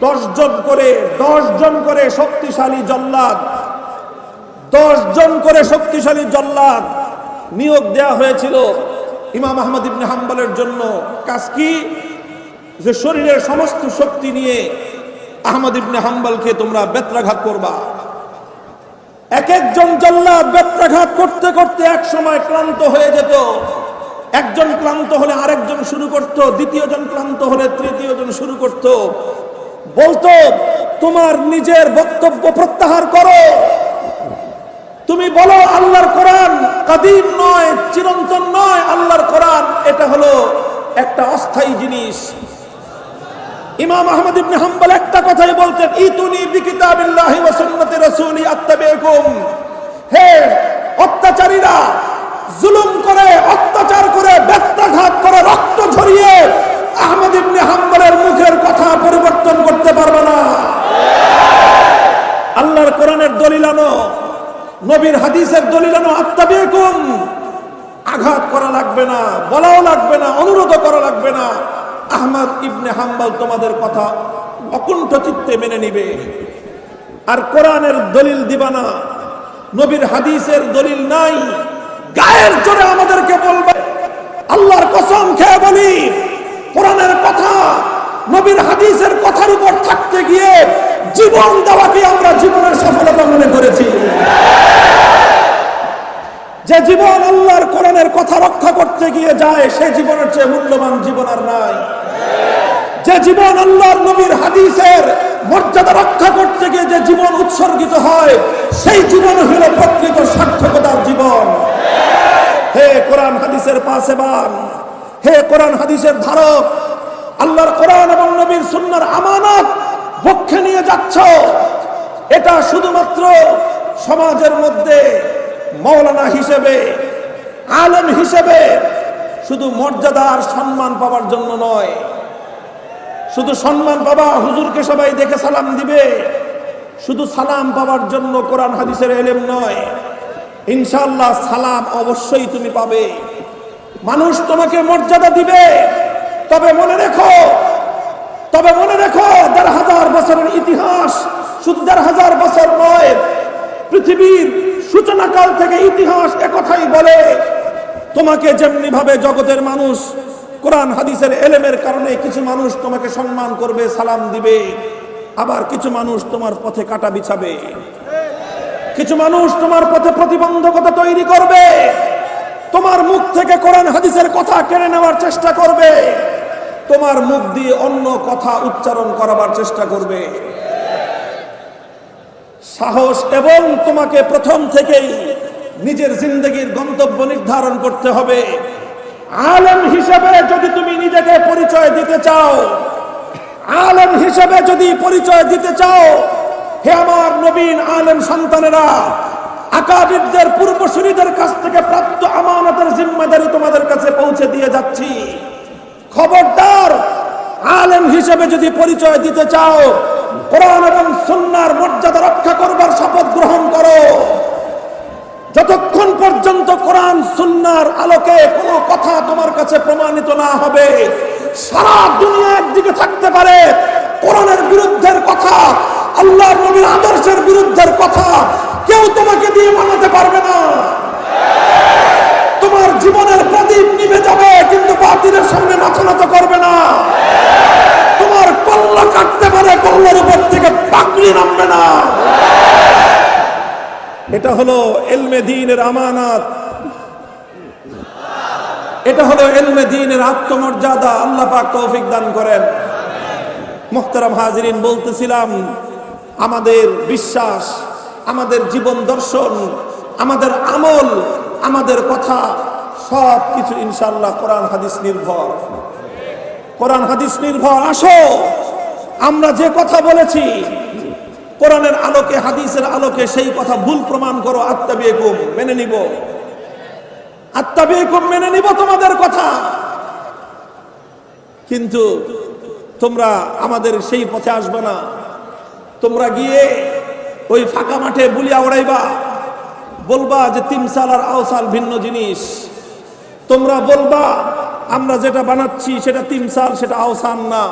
10 জন করে শক্তিশালী জল্লাদ নিয়োগ দেয়া হয়েছিল ইমাম আহমদ ইবনে হাম্বলের জন্য। কাজ কি? যে শরীরের সমস্ত শক্তি নিয়ে আহমদ ইবনে হাম্বলকে তোমরা বেত্রাঘাত করবা। এক একজন জল্লাদ বেত্রাঘাত করতে করতে এক সময় ক্লান্ত হয়ে যেত। একজন ক্লান্ত হলে আরেকজন শুরু করত, দ্বিতীয় জন ক্লান্ত হলে তৃতীয় জন শুরু করত। বলতো, তোমার নিজের বক্তব্য প্রত্যাহার করো, তুমি বলো আল্লাহর কোরআন কাদিম নয়, চিরন্তন নয়। আল্লাহর কোরআন এটা হলো একটা অস্থায়ী জিনিস। ইমাম আহমদ ইবনে হাম্বল একটা কথাই বলতেন, ইতুনি বিকিতাবিল্লাহি ওয়া সুন্নতি রাসূলি আত্তাবিউকুম। হে অত্যাচারীরা, জুলুম করে, অত্যাচার করে, বেত্রাঘাত করে, রক্ত ঝরিয়ে আহমদ ইবনে হাম্বল হাদিসের দলিল আনো আত্তাবিকুম, আঘাত করা লাগবে না, বলাও লাগবে না, অনুরোধ করা লাগবে না। আহমদ ইবনে হাম্বল তোমাদের কথা অকুণ্ঠ চিত্তে মেনে নিবে। আর কোরআনের দলিল দিবা না, নবীর হাদিসের দলিল নাই, গায়ের জোরে আমাদেরকে বলবে। আল্লাহর কসম খেয়ে বলি, কোরআনের কথা নবীর হাদিসের কথার উপর থাকতে গিয়ে জীবন দেওয়াকে আমরা জীবনের সফলতা মনে করেছি। যে জীবন আল্লাহর কোরআনের কথা রক্ষা করতে গিয়ে যায়, সেই জীবনের চেয়ে মূল্যবান জীবন আর নাই। যে জীবন আল্লাহর নবীর হাদিসের মর্যাদা রক্ষা করতে গিয়ে যে জীবন উৎসর্গিত হয়, সেই জীবন হলো প্রকৃত সার্থকতার জীবন। হে কোরআন হাদিসের পাসেবান, হে কোরআন হাদিসের ধারক, আল্লাহর কোরআন এবং নবীর সুন্নাহর আমানত বক্ষে নিয়ে যাচ্ছ, এটা শুধুমাত্র সমাজের মধ্যে মৌলানা হিসেবে, আলেম হিসেবে শুধু মর্যাদা আর সম্মান পাওয়ার জন্য নয়। শুধু সম্মান পাবা, হুজুরকে সবাই দেখে সালাম দিবে, শুধু সালাম পাওয়ার জন্য কোরআন হাদিসের ইলম নয়। ইনশাআল্লাহ সালাম অবশ্যই তুমি পাবে, মানুষ তোমাকে মর্যাদা দিবে। তবে মনে রেখো ১,৫০০ বছরের ইতিহাস, শুধু ১,৫০০ বছর নয়, পৃথিবীর সূচনাকাল থেকে ইতিহাস একথাই বলে, তোমাকে যেমনি ভাবে জগতের মানুষ কোরআন হাদিসের ইলমের কারণে কিছু মানুষ তোমাকে সম্মান করবে, সালাম দিবে, আবার কিছু মানুষ তোমার পথে কাঁটা বিছাবে, কিছু মানুষ তোমার পথে প্রতিবন্ধকতা তৈরি করবে, তোমার মুখ থেকে কোরআন হাদিসের কথা কেড়ে নেওয়ার চেষ্টা করবে, তোমার মুখ দিয়ে অন্য কথা উচ্চারণ করাবার চেষ্টা করবে। সাহস এবং তোমাকে প্রথম থেকেই নিজের জিন্দেগির গন্তব্য নির্ধারণ করতে হবে। আলেম হিসেবে যদি তুমি নিজেকে পরিচয় দিতে চাও, আলেম হিসেবে যদি পরিচয় দিতে চাও, হে আমার নবীন আলেম সন্তানেরা, আকাবিরদের পূর্বসূরীদের কাছ থেকে প্রাপ্ত আমানতের জিম্মাদারি তোমাদের কাছে পৌঁছে দিয়ে যাচ্ছি। খবরদার, আলেম হিসেবে যদি পরিচয় দিতে চাও, কোরআন এবং সুন্নাহর মর্যাদা রক্ষা করবার শপথ গ্রহণ করো। যতক্ষণ পর্যন্ত কোরআন সুন্নাহর আলোকে কোনো কথা তোমার কাছে প্রমাণিত না হবে, সারা দুনিয়া একদিকে থাকতে পারে, কোরআনের বিরুদ্ধের কথা, আল্লাহর নবীর আদর্শের বিরুদ্ধের কথা কেউ তোমাকে দিয়ে মানাতে পারবে না। তোমার জীবনের প্রদীপ নিভে যাবে, কিন্তু বাতিলের সামনে মাথা নত করবে না। তোমার কল্লা কাটতে পারে, কল্লার উপর থেকে পাকড়ি নামবে না। এটা হলো ইলমে দ্বীনের আমানত, এটা হলো ইলমে দ্বীনের আত্মমর্যাদা। আল্লাহ পাক তৌফিক দান করেন। মুহতারাম হাজিরিন, বলতেছিলাম আমাদের বিশ্বাস, আমাদের জীবন দর্শন, আমাদের আমল, আমাদের কথা সব কিছু ইনশাআল্লাহ কোরআন হাদিস নির্ভর, কোরআন হাদিস নির্ভর। আসো, আমরা যে কথা বলেছি কোরআনের আলোকে, হাদিসের আলোকে সেই কথা ভুল প্রমাণ করো। আত্তাবিকুম, মেনে নিব, আত্তাবিকুম মেনে নিব তোমাদের কথা, কিন্তু তোমরা আমাদের সেই পথে আসবে না। তোমরা গিয়ে ওই ফাঁকা মাঠে বুলিয়া উড়াইবা, বলবা যে তিমসাল আর আওসাল ভিন্ন জিনিস। তোমরা বলবা আমরা যেটা বানাচ্ছি সেটা তিমসাল, সেটা আওসান না।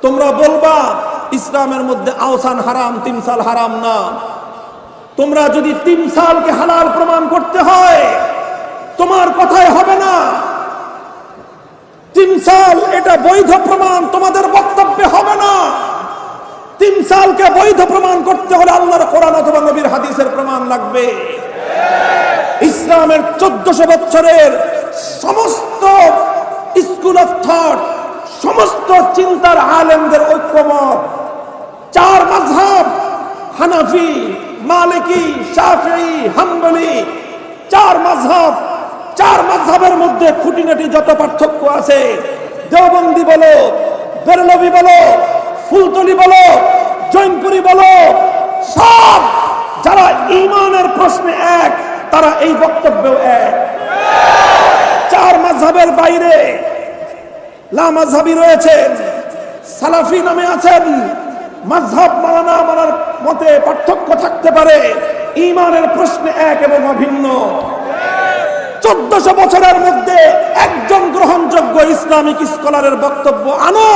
তোমরা বলবা ইসলামের মধ্যে আওসান হারাম, তিমসাল হারাম না। তোমরা যদি তিমসালকে হালাল প্রমাণ করতে হয়, তোমার কথাই হবে না। তিমসাল এটা বৈধ প্রমাণ তোমাদের বক্তব্যে হবে না। তিমসালকে বৈধ প্রমাণ করতে হলে আল্লাহর কোরআন অথবা নবীর হাদিসের প্রমাণ লাগবে। ইসলামের 1400 বছরের সমস্ত স্কুল অফ থট, সমস্ত চিন্তার আলেমদের ঐক্যমত, 4 মাযহাব, হানাফি, মালিকি, শাফিঈ, হাম্বলি, 4 মাযহাব, 4 মাযহাবের মধ্যে খুঁটিনাটি যত পার্থক্য আছে, দেওবন্দি বলো, বেরলভী বলো, ফুলতলি বলো, জৈনপুরি বলো, সব যারা ঈমানের প্রশ্নে এক, তারা এই বক্তব্যেও এক। 4 মাযহাবের বাইরে লামাযহাবী রয়েছেন, সালাফি নামে আছেন। মাযহাব মানা না মানার মতে পার্থক্য থাকতে পারে, ঈমানের প্রশ্নে এক এবং অভিন্ন। 1400 বছরের মধ্যে একজন গ্রহণযোগ্য ইসলামিক স্কলারের বক্তব্য আনো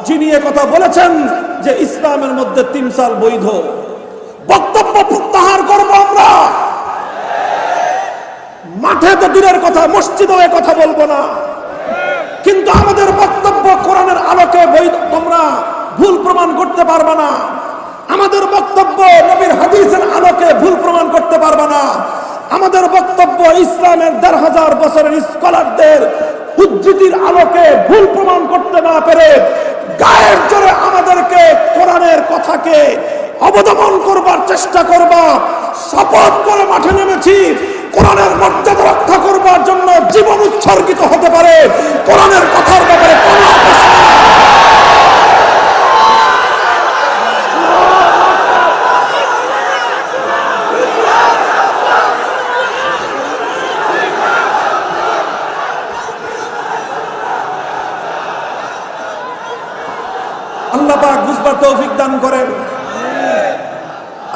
যিনি কথা বলেছেন যে ইসলামের মধ্যে তিমসাল বৈধ। বক্তব্য প্রত্যাহার করব আমরা। মাঠে তো দূরের কথা, মসজিদেও এ কথা বলবো না, কিন্তু আমাদের বক্তব্য কোরআনের আলোকে বৈধ। তোমরা ভুল প্রমাণ করতে পারবে না। আমাদের বক্তব্য নবীর হাদিসের আলোকে ভুল প্রমাণ করতে পারবে না। আমাদের বক্তব্য ইসলামের 1500 বছরের স্কলারদের উদ্ধৃতির আলোকে ভুল প্রমাণ করতে না পেরে গায়ের জোরে আমাদেরকে কোরআনের কথাকে অবদমন করবার চেষ্টা করবা। শপথ করে মাঠে নেমেছি, কোরআনের মর্যাদা রক্ষা করবার জন্য জীবন উৎসর্গিত হতে পারে। কোরআনের কথার ব্যাপারে কোনো আল্লাহ পাক বুঝবার তৌফিক দান করেন।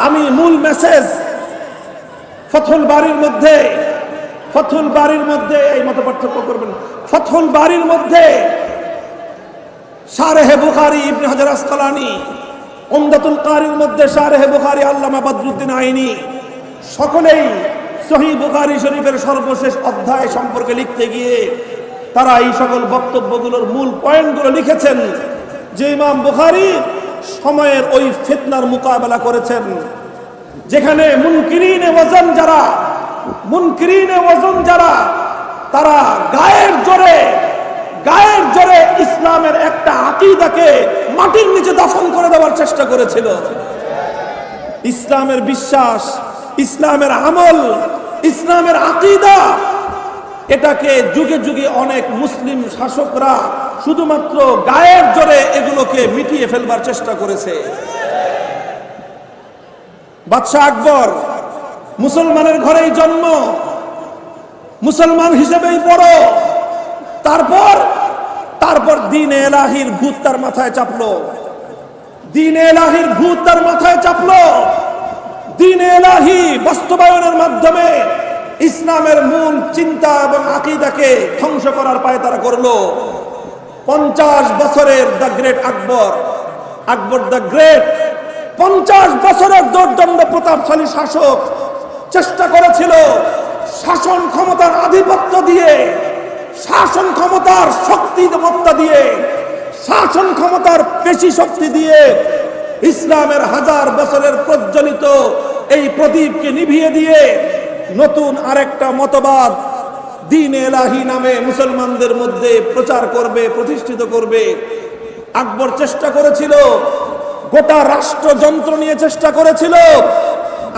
আমি মূল মেসেজ ফথুল বারীর মধ্যে এই মত পার্থক্য করবেন। ফথুল বারীর মধ্যে শারহে বুখারী ইবনে হাজার আসকালানী, উমদাতুল কারীর মধ্যে শারহে বুখারী আল্লামা বদরুদ্দিন আইনি সকলেই সহিহ বুখারী শরীফের সর্বশেষ অধ্যায় সম্পর্কে লিখতে গিয়ে তারা এই সকল বক্তব্যগুলোর মূল পয়েন্টগুলো লিখেছেন যে ইমাম বুখারী সময়ের ওই ফিতনার মোকাবেলা করেছেন যেখানে মুনকিরিনে ওয়াজন যারা তারা গায়ের জোরে ইসলামের একটা আকীদাকে মাটির নিচে দাফন করে দেওয়ার চেষ্টা করেছিল। ইসলামের বিশ্বাস, ইসলামের আমল, ইসলামের আকীদা, এটাকে যুগে যুগে অনেক মুসলিম শাসকরা শুধুমাত্র গায়ের জোরে এগুলোকে মিটিয়ে ফেলবার চেষ্টা করেছে। বাদশাহ আকবর মুসলমানের ঘরেই জন্ম, মুসলমান হিসেবেই বড়। তারপর দ্বীন এলাহির ভূত তার মাথায় চাপলো। দ্বীন এলাহি বাস্তবায়নের মাধ্যমে ইসলামের মূল চিন্তা এবং আকীদাকে ধ্বংস করার পায় তারা করলো। 50 বছরের the great Akbar the great 50 বছরের দোর্দণ্ড প্রতাপশালী শাসক চেষ্টা করেছিল শাসন ক্ষমতার আধিপত্য দিয়ে, শাসন ক্ষমতার শক্তিমত্তা দিয়ে, শাসন ক্ষমতার পেশি শক্তি দিয়ে ইসলামের 1000 বছরের প্রজ্বলিত এই প্রদীপকে নিভিয়ে দিয়ে নতুন আরেকটা মতবাদ দ্বীন এলাহি নামে মুসলমানদের মধ্যে প্রচার করবে, প্রতিষ্ঠিত করবে। আকবর চেষ্টা করেছিল, গোটা রাষ্ট্রযন্ত্র নিয়ে চেষ্টা করেছিল,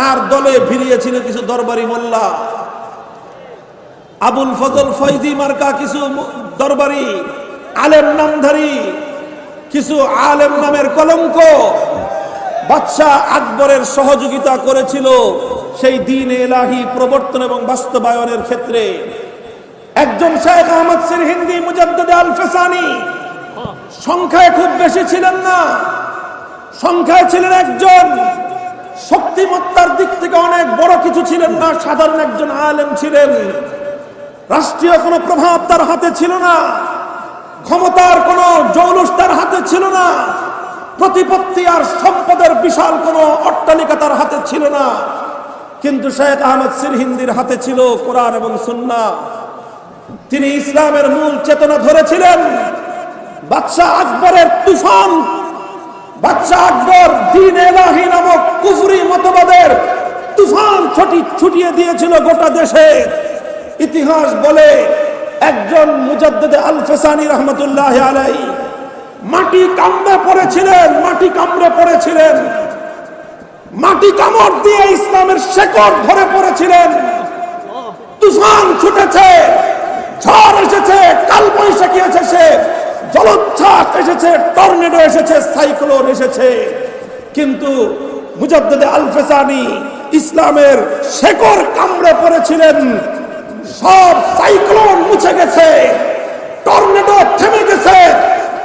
আর দলে ভিড়িয়েছিল কিছু দরবারি মোল্লা, আবুল ফজল ফয়জি মার্কা কিছু দরবারি আলেম নামধারী, কিছু আলেম নামের কলঙ্ক। বাদশাহ আকবরের সহযোগিতা করেছিল সেই দ্বীন এলাহি প্রবর্তন এবং বাস্তবায়নের ক্ষেত্রে। একজন শেখ আহমদ সিরহিন্দি মুজাদ্দিদ আল ফেসানি সংখ্যায় খুব বেশি ছিলেন না, সংখ্যায় ছিলেন একজন, শক্তিমত্তার দিক থেকে অনেক বড় কিছু ছিলেন না, সাধারণ একজন আলেম ছিলেন। রাষ্ট্রীয় কোনো প্রভাব তার হাতে ছিল না, ক্ষমতার কোনো জৌলুস তার হাতে ছিল না, প্রতিপত্তি আর সম্পদের বিশাল কোনো অট্টালিকা তার হাতে ছিল না। কিন্তু শেখ আহমদ সিরহিন্দির হাতে ছিল কোরআন এবং সুন্নাহ। তিনি ইসলামের মূল চেতনা ধরেছিলেন। বাদশাহ আকবরের তুফান, বাদশাহ আকবর দ্বীন এলাহি নামক কুফরি মতবাদের তুফান ছুটিয়ে দিয়েছিল গোটা দেশে। ইতিহাস বলে একজন মুজাদ্দিদ আল ফেসানি রহমতুল্লাহ আলাইহি মাটি কামড়ে পড়েছিলেন, মাটি কামড় দিয়ে ইসলামের শেকড় ধরে পড়েছিলেন। তুফান ছুটেছে, ঝড় এসেছে, কালবৈশাখী এসেছে, জলোচ্ছ্বাস এসেছে, টর্নেডো এসেছে, সাইক্লোন এসেছে, কিন্তু মুজাদ্দিদ আল ফেসানি ইসলামের শেকড় কামড়ে পড়েছিলেন। সব সাইক্লোন মুছে গেছে, টর্নেডো থেমে গেছে,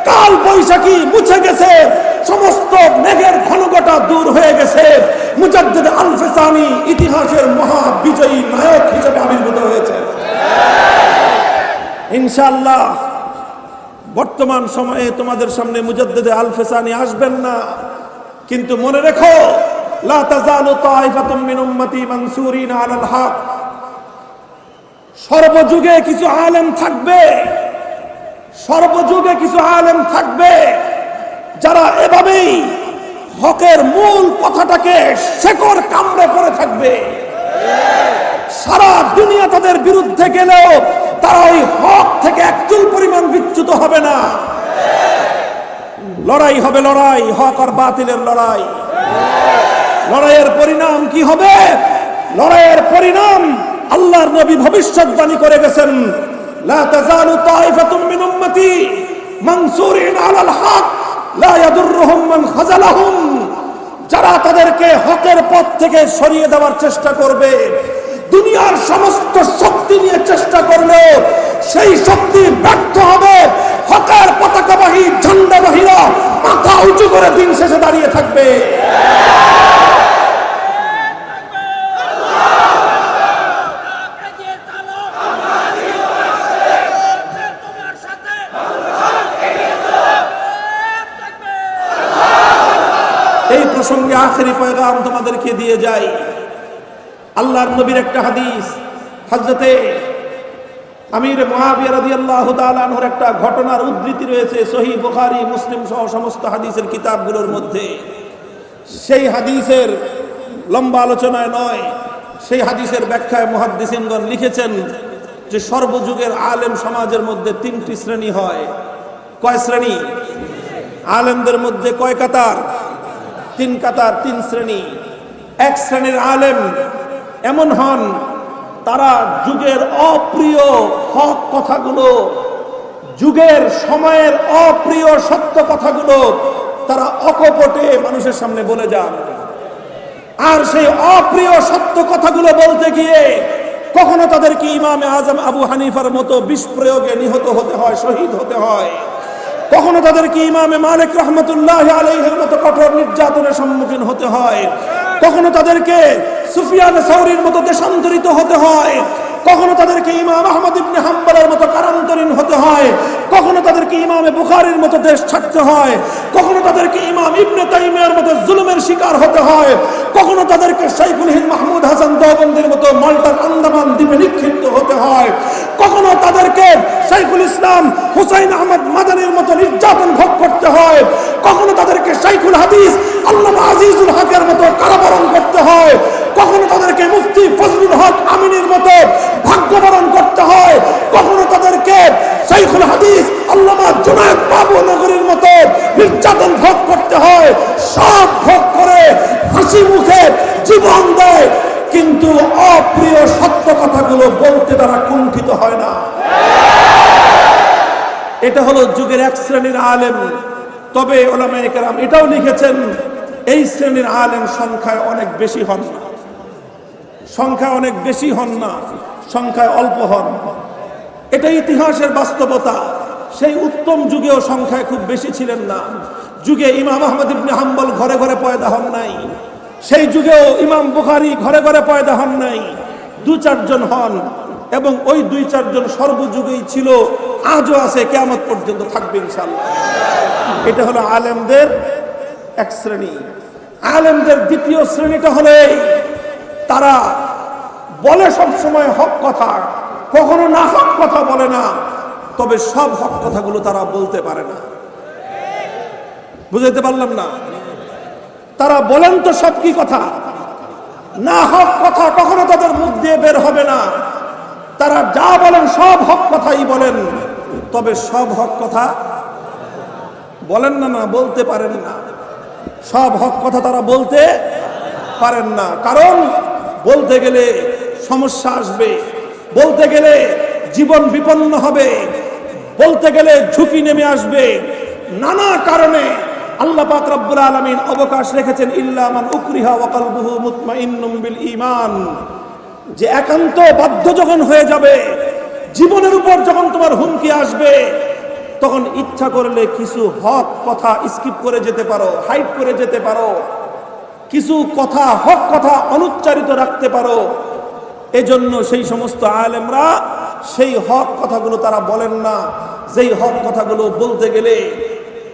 কাল বৈশাখী মুছে গেছে, সমস্ত মেঘের ঘনঘটা দ্বন্দ্বটা দূর হয়ে গেছে। মুজাদ্দিদ আল-ফিসানি ইতিহাসের মহা বিজয়ী নায়ক হিসেবে আবির্ভূত হয়েছে। ইনশাআল্লাহ বর্তমান সময়ে তোমাদের সামনে মুজাদ্দিদ আল-ফিসানি আসবেন না, কিন্তু মনে রেখো লা তাযালু তাইফাতুম মিন উম্মতি মানসুরিনা আলাল হক। সর্বযুগে কিছু আলেম থাকবে, সর্বযুগে কিছু আলেম থাকবে যারা এভাবেই হকের মূল কথাটাকে শেকড় কামড়ে পড়ে থাকবে। সারা দুনিয়া তাদের বিরুদ্ধে গেলেও তারা ওই হক থেকে একচুল পরিমাণ বিচ্যুত হবে না। লড়াই হবে, লড়াই, হক আর বাতিলের লড়াই। লড়াইয়ের পরিণাম কি হবে? লড়াইয়ের পরিণাম আল্লাহর নবী ভবিষ্যৎবাণী করে গেছেন, লা তাযালু তাইফাতুম মিন উম্মতি মানসুরিন আলাল হক লা ইয়াদুররুহুম মান খাযালাহুম। যারা তাদেরকে হকের পথ থেকে সরিয়ে দেওয়ার চেষ্টা করবে, দুনিয়ার সমস্ত শক্তি নিয়ে চেষ্টা করলেও সেই শক্তি ব্যর্থ হবে। হকের পতাকাবাহী ঝান্ডাবাহীরা মাথা উঁচু করে দিন শেষে দাঁড়িয়ে থাকবে। এই প্রসঙ্গে আখেরি পয়গাম তোমাদেরকে দিয়ে যাই। আল্লাহর নবীর একটা হাদিস, হযরতে আমির মুআবিয়া রাদিয়াল্লাহু তাআলা আনহুর একটা ঘটনার উদ্ধৃতি রয়েছে সহিহ বুখারী, মুসলিম সহ সমস্ত হাদিসের কিতাবগুলোর মধ্যে। সেই হাদিসের লম্বা আলোচনায় নয়, সেই হাদিসের ব্যাখ্যায় মুহাদ্দিসিনগণ লিখেছেন যে সর্বযুগের আলেম সমাজের মধ্যে তিনটি শ্রেণী হয়। কয় শ্রেণী? আলেমদের মধ্যে কয় কাতার? তিন কাতার, তিন শ্রেণী। এক শ্রেণীর আলেম এমন হন, তারা যুগের অপ্রিয় হক কথাগুলো, যুগের সময়ের অপ্রিয় সত্য কথাগুলো তারা অকপটে মানুষের সামনে বলে যান। আর সেই অপ্রিয় সত্য কথাগুলো বলতে গিয়ে কখনো তাদেরকে ইমামে আজম আবু হানিফার মতো বিষ প্রয়োগে নিহত হতে হয়, শহীদ হতে হয়। কখনো তাদেরকে ইমামে মালিক রহমতুল্লাহ আলাইহির মতো কঠোর নির্যাতনের সম্মুখীন হতে হয়। কখনো তাদেরকে সুফিয়ান সাউরীর মতো দেশান্তরিত হতে হয়। কখনো তাদেরকে ইমাম আহমদ ইবনে হাম্বলের মতো কারান্তরীণ হতে হয়। কখনো তাদেরকে ইমামে বুখারীর মতো দেশ ছাড়তে হয়। কখনো তাদেরকে ইমাম ইবনে তাইমিয়ার মতো জুলুমের শিকার হতে হয়। কখনো তাদেরকে শাইখুল হিন্দ মাহমুদ হাসান দেওবন্দির মতো মাল্টার আন্দামান দ্বীপে নিক্ষিপ্ত হতে হয়। কখনো তাদেরকে শাইখুল ইসলাম হুসাইন আহমদ মাদানির মতো নির্যাতন ভোগ করতে হয়। কখনো তাদেরকে শাইখুল হাদিস আল্লামা আজিজুল হকের মতো কারাবরণ করতে হয়। কখনো তাদেরকে মুফতি ফজলুল হক আমিনের মতো ভাগ্যবরণ করতে হয়। কখনো তাদেরকে শাইখুল হাদিস আল্লামা জুনায়েদ বাবু নগরীর মতো নির্যাতন ভোগ করতে হয়। সব ভোগ করে হাসি মুখে জীবন দেয়, কিন্তু অপ্রিয় সত্য কথাগুলো বলতে তারা কুণ্ঠিত হয় না। এটা হলো যুগের এক শ্রেণীর আলেম। তবে উলামায়ে কেরাম এটাও লিখেছেন, এই শ্রেণীর আলেম সংখ্যায় অনেক বেশি হন না, সংখ্যায় অনেক বেশি হন না, সংখ্যায় অল্প হন। এটা ইতিহাসের বাস্তবতা। সেই উত্তম যুগেও সংখ্যায় খুব বেশি ছিলেন না। যুগে ইমাম আহমদ ইবনে হাম্বল ঘরে ঘরে পয়দা হন নাই। সেই যুগেও ইমাম বুখারী ঘরে ঘরে পয়দা হন নাই। দু চারজন হন, এবং ওই দুই চারজন সর্বযুগেই ছিল, আজও আছে, কিয়ামত পর্যন্ত থাকবে ইনশাআল্লাহ। এটা হলো আলেমদের এক শ্রেণী। আলেমদের দ্বিতীয় শ্রেণীটা হলো তারা বলে সব সময় হক কথা, কখনো না হক কথা বলে না, তবে সব হক কথাগুলো তারা বলতে পারে না। বুঝাইতে পারলাম না? তারা বলেন তো সব কি কথা, না হক কথা কখনো তাদের মুখ দিয়ে বের হবে না। তারা যা বলেন সব হক কথাই বলেন, তবে সব হক কথা বলেন না, বলতে পারেন না। সব হক কথা তারা বলতে পারেন না, কারণ বলতে গেলে সমস্যা আসবে, বলতে গেলে জীবন বিপন্ন হবে, বলতে গেলে ঝুঁকি নেমে আসবে। নানা কারণে আল্লাহ পাক রব্বুল আলামিন অবকাশ রেখেছেন, ইল্লা মান উকরিহা ওয়া কলবুহু মুতমাইন্নুম বিল ঈমান, যে একান্ত বাধ্য যখন হয়ে যাবে, জীবনের উপর যখন তোমার হুমকি আসবে, তখন ইচ্ছা করলে কিছু হক কথা স্কিপ করে যেতে পারো, হাইড করে যেতে পারো, কিছু কথা, হক কথা অনুচ্চারিত রাখতে পারো। এজন্য সেই সমস্ত আলেমরা সেই হক কথাগুলো তারা বলেন না, যেই হক কথাগুলো বলতে গেলে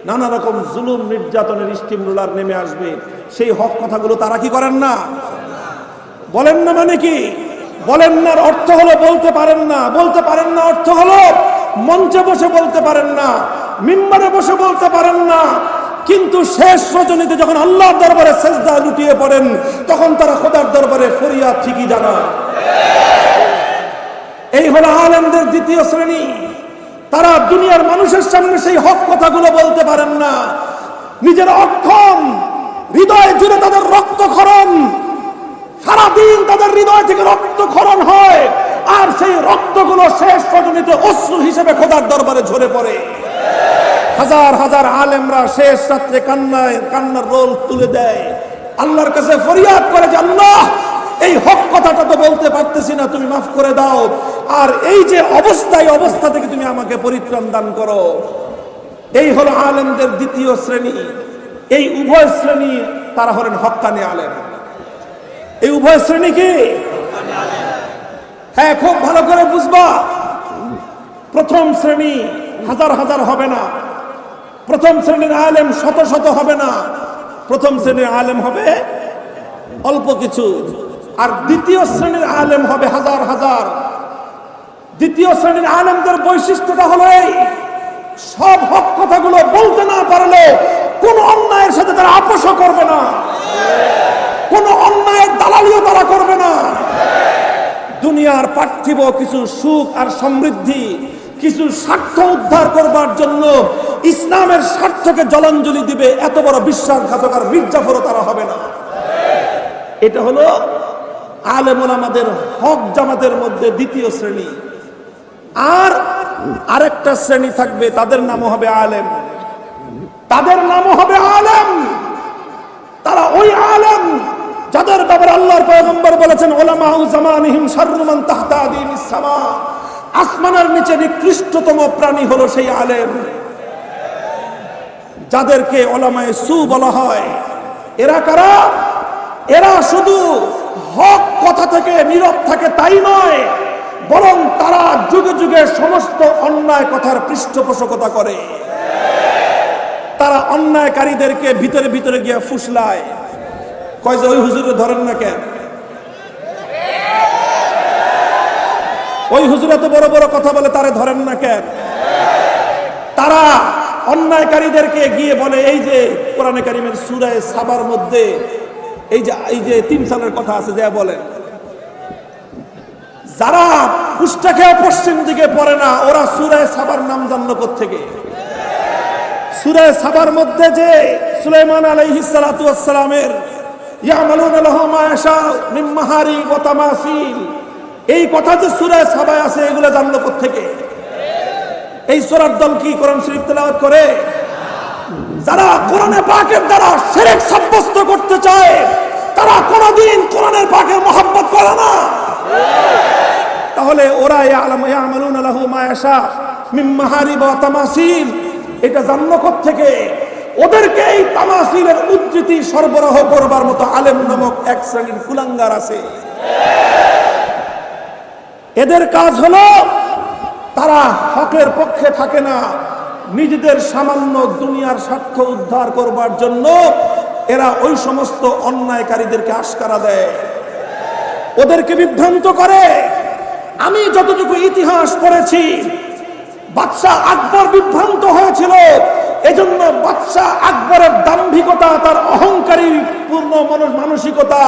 নানা রকম জুলুম নির্যাতনের স্টিম রোলার নেমে আসবে, সেই হক কথাগুলো তারা কি করেন না, বলেন না। মানে কি বলেন না অর্থ হলো বলতে পারেন না, বলতে পারেন না অর্থ হলো মঞ্চে বসে বলতে পারেন না, মিম্বারে বসে বলতে পারেন না, কিন্তু শেষ রজনীতে যখন আল্লাহর দরবারে সেজদা লুটিয়ে পড়েন তখন তারা খোদার দরবারে ফরিয়াদ ঠিকই জানান। এই হলো আলেমদের দ্বিতীয় শ্রেণী। তারা দুনিয়ার মানুষের সামনে সেই হক কথাগুলো বলতে পারেন না, নিজের অক্ষম, হৃদয় জুড়ে তাদের রক্তক্ষরণ, সারাদিন তাদের হৃদয় থেকে রক্তক্ষরণ হয়, আর সেই রক্তগুলো শেষ রজনীতে অশ্রু হিসেবে খোদার দরবারে ঝরে পড়ে। হাজার হাজার আলেমরা শেষ রাত্রে কান্নার রোল তুলে দেয়, আল্লাহর কাছে ফরিয়াদ করে যে আল্লাহ, এই হক কথাটা তো বলতে পারতেছি না, তুমি মাফ করে দাও, আর এই যে অবস্থা থেকে তুমি আমাকে পরিত্রাণ দান করো। এই হলো আলেমদের দ্বিতীয় শ্রেণী। এই উভয় শ্রেণী তারা হলেন হক্কানি আলেম। এই উভয় শ্রেণী কি? হ্যাঁ, খুব ভালো করে বুঝবা। প্রথম শ্রেণী হাজার হাজার হবে না, প্রথম শ্রেণীর আলেম শত শত হবে না, প্রথম শ্রেণীর আলেম হবে অল্প কিছু, আর দ্বিতীয় শ্রেণীর আলেম হবে হাজার হাজার। দ্বিতীয় শ্রেণীর আলেমদের বৈশিষ্ট্যটা হলো এই, সব হক কথাগুলো বলতে না পারলে কোন অন্যায়ের সাথে তারা আপোষ করবে না, কোন অন্যায়ের দালালিও তারা করবে না। দুনিয়ার পার্থিব কিছু সুখ আর সমৃদ্ধি, কিছু স্বার্থ উদ্ধার করবার জন্য ইসলামের স্বার্থকে জলাঞ্জলি দিবে, এত বড় বিশ্বাসঘাতক আর মির্জাফরও তারা হবে না। এটা হলো আলেম ওলামাদের হক জামাতের মধ্যে দ্বিতীয় শ্রেণী। আর আরেকটা শ্রেণী থাকবে, তাদের নামও হবে আলেম, তাদের নামও হবে আলেম। তারা ওই আলেম যাদের ব্যাপারে আল্লাহর পয়গম্বর বলেছেন উলামাউ জামানিহিম শাররু মান তাহতা আদিমিস সামা, আসমানের নিচে নিকৃষ্টতম প্রাণী হলো সেই আলেম, যাদেরকে উলামায়ে সু বলা হয়। এরা কারা? এরা শুধু হক কথা থেকে নীরব থাকে তাই নয়, বরং তারা যুগে যুগে সমস্ত অন্যায় কথার পৃষ্ঠপোষকতা করে। তারা অন্যায়কারীদেরকে ভিতরে ভিতরে গিয়ে ফুসলায়, কয় যে ওই হুজুরে ধরেন না কেন, ওই হুজুর এত বড় বড় কথা বলে, তারে ধরেন না কেন। তারা অন্যায়কারীদেরকে গিয়ে বলে, এই যে কোরআনে কারিমের সূরা সাবার মধ্যে এই যে 3 সালের কথা আছে, যা বলেন, যারা পুষ্টা খেয়ে পশ্চিম দিকে পড়ে না, ওরা সূরা সাবার নাম জানলো কোত্থেকে? সূরা সাবার মধ্যে যে সুলাইমান আলাইহিস সালাতু ওয়াস সালামের ইয়ামালুনা লাহু মা ইয়াশা মিন মাহারিব ওয়া তামাসিল, এই কথা যে সূরা সাবায় আছে, এগুলো জানলো কোত্থেকে? এই সূরার দল কি কোরআন শরীফ তেলাওয়াত করে? যারা কোরআনে পাকের দ্বারা শিরক সাব্যস্ত করতে চায়, তারা কোনদিন কোরআনের পাকের মহব্বত করে না। তাহলে ওরা ইয়ামালুনা লাহু মা ইয়াশা মিন মাহারিব ওয়া তামাসিল, এটা জানলো কোত্থেকে? ওদেরকে এই তামাসিলের উদ্ধৃতি সরবরাহ করবার মতো আলেম নামক এক শ্রেণীর কুলাঙ্গার আছে। এদের কাজ হলো, তারা হকের পক্ষে থাকে না, নিজেদের সামান্য দুনিয়ার স্বার্থ উদ্ধার করবার জন্য এরা ওই সমস্ত অন্যায়কারীদেরকে আশকারা দেয়, ওদেরকে বিভ্রান্ত করে। আমি যতটুকু ইতিহাস পড়েছি, বাদশাহ আকবর বিভ্রান্ত হয়েছিল, এজন্য বাদশাহ আকবরের দাম্ভিকতা, তার অহংকারী পূর্ণ মানসিকতা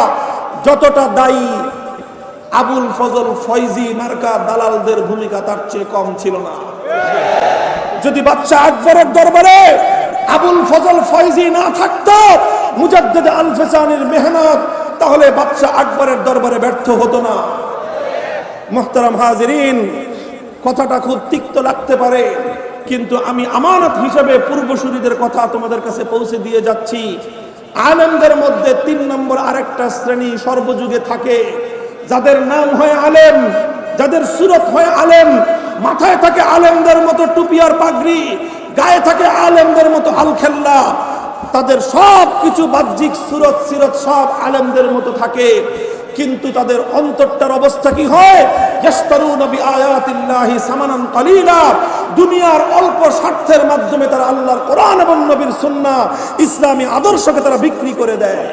যতটা দায়ী, আবুল ফজল ফয়জি মার্কা দালালদের ভূমিকা তার চেয়ে কম ছিল না। যদি বাদশাহ আকবরের দরবারে আবুল ফজল ফয়জি না থাকতো, মুজাদ্দিদ আল ফিসানির মেহনত, তাহলে বাদশাহ আকবরের দরবারে ব্যর্থ হতো না। মুহতারাম হাজিরিন, কথাটা খুব তিক্ত লাগতে পারে, কিন্তু আমি আমানত হিসেবে পূর্বসূরীদের কথা তোমাদের কাছে পৌঁছে দিয়ে যাচ্ছি। আলেমদের মধ্যে 3 নম্বর আরেকটা শ্রেণী সর্বযুগে থাকে, যাদের নাম হয় আলেম, যাদের সুরত হয় আলেম, মাথায় থাকে আলেমদের মতো টুপি আর পাগড়ি, গায়ে থাকে আলেমদের মতো আলখেল্লা, তাদের সব কিছু বাহ্যিক সুরত সিরত সব আলেমদের মতো থাকে, কিন্তু তাদের অন্তরটার অবস্থা কি হয়? ইয়াশতারুনা বিআয়াতিল্লাহি সামানান কালিলা, দুনিয়ার অল্প স্বার্থের মাধ্যমে তারা আল্লাহর কোরআন এবং নবীর সুন্নাহ ইসলামী আদর্শকে তারা বিক্রি করে দেয়।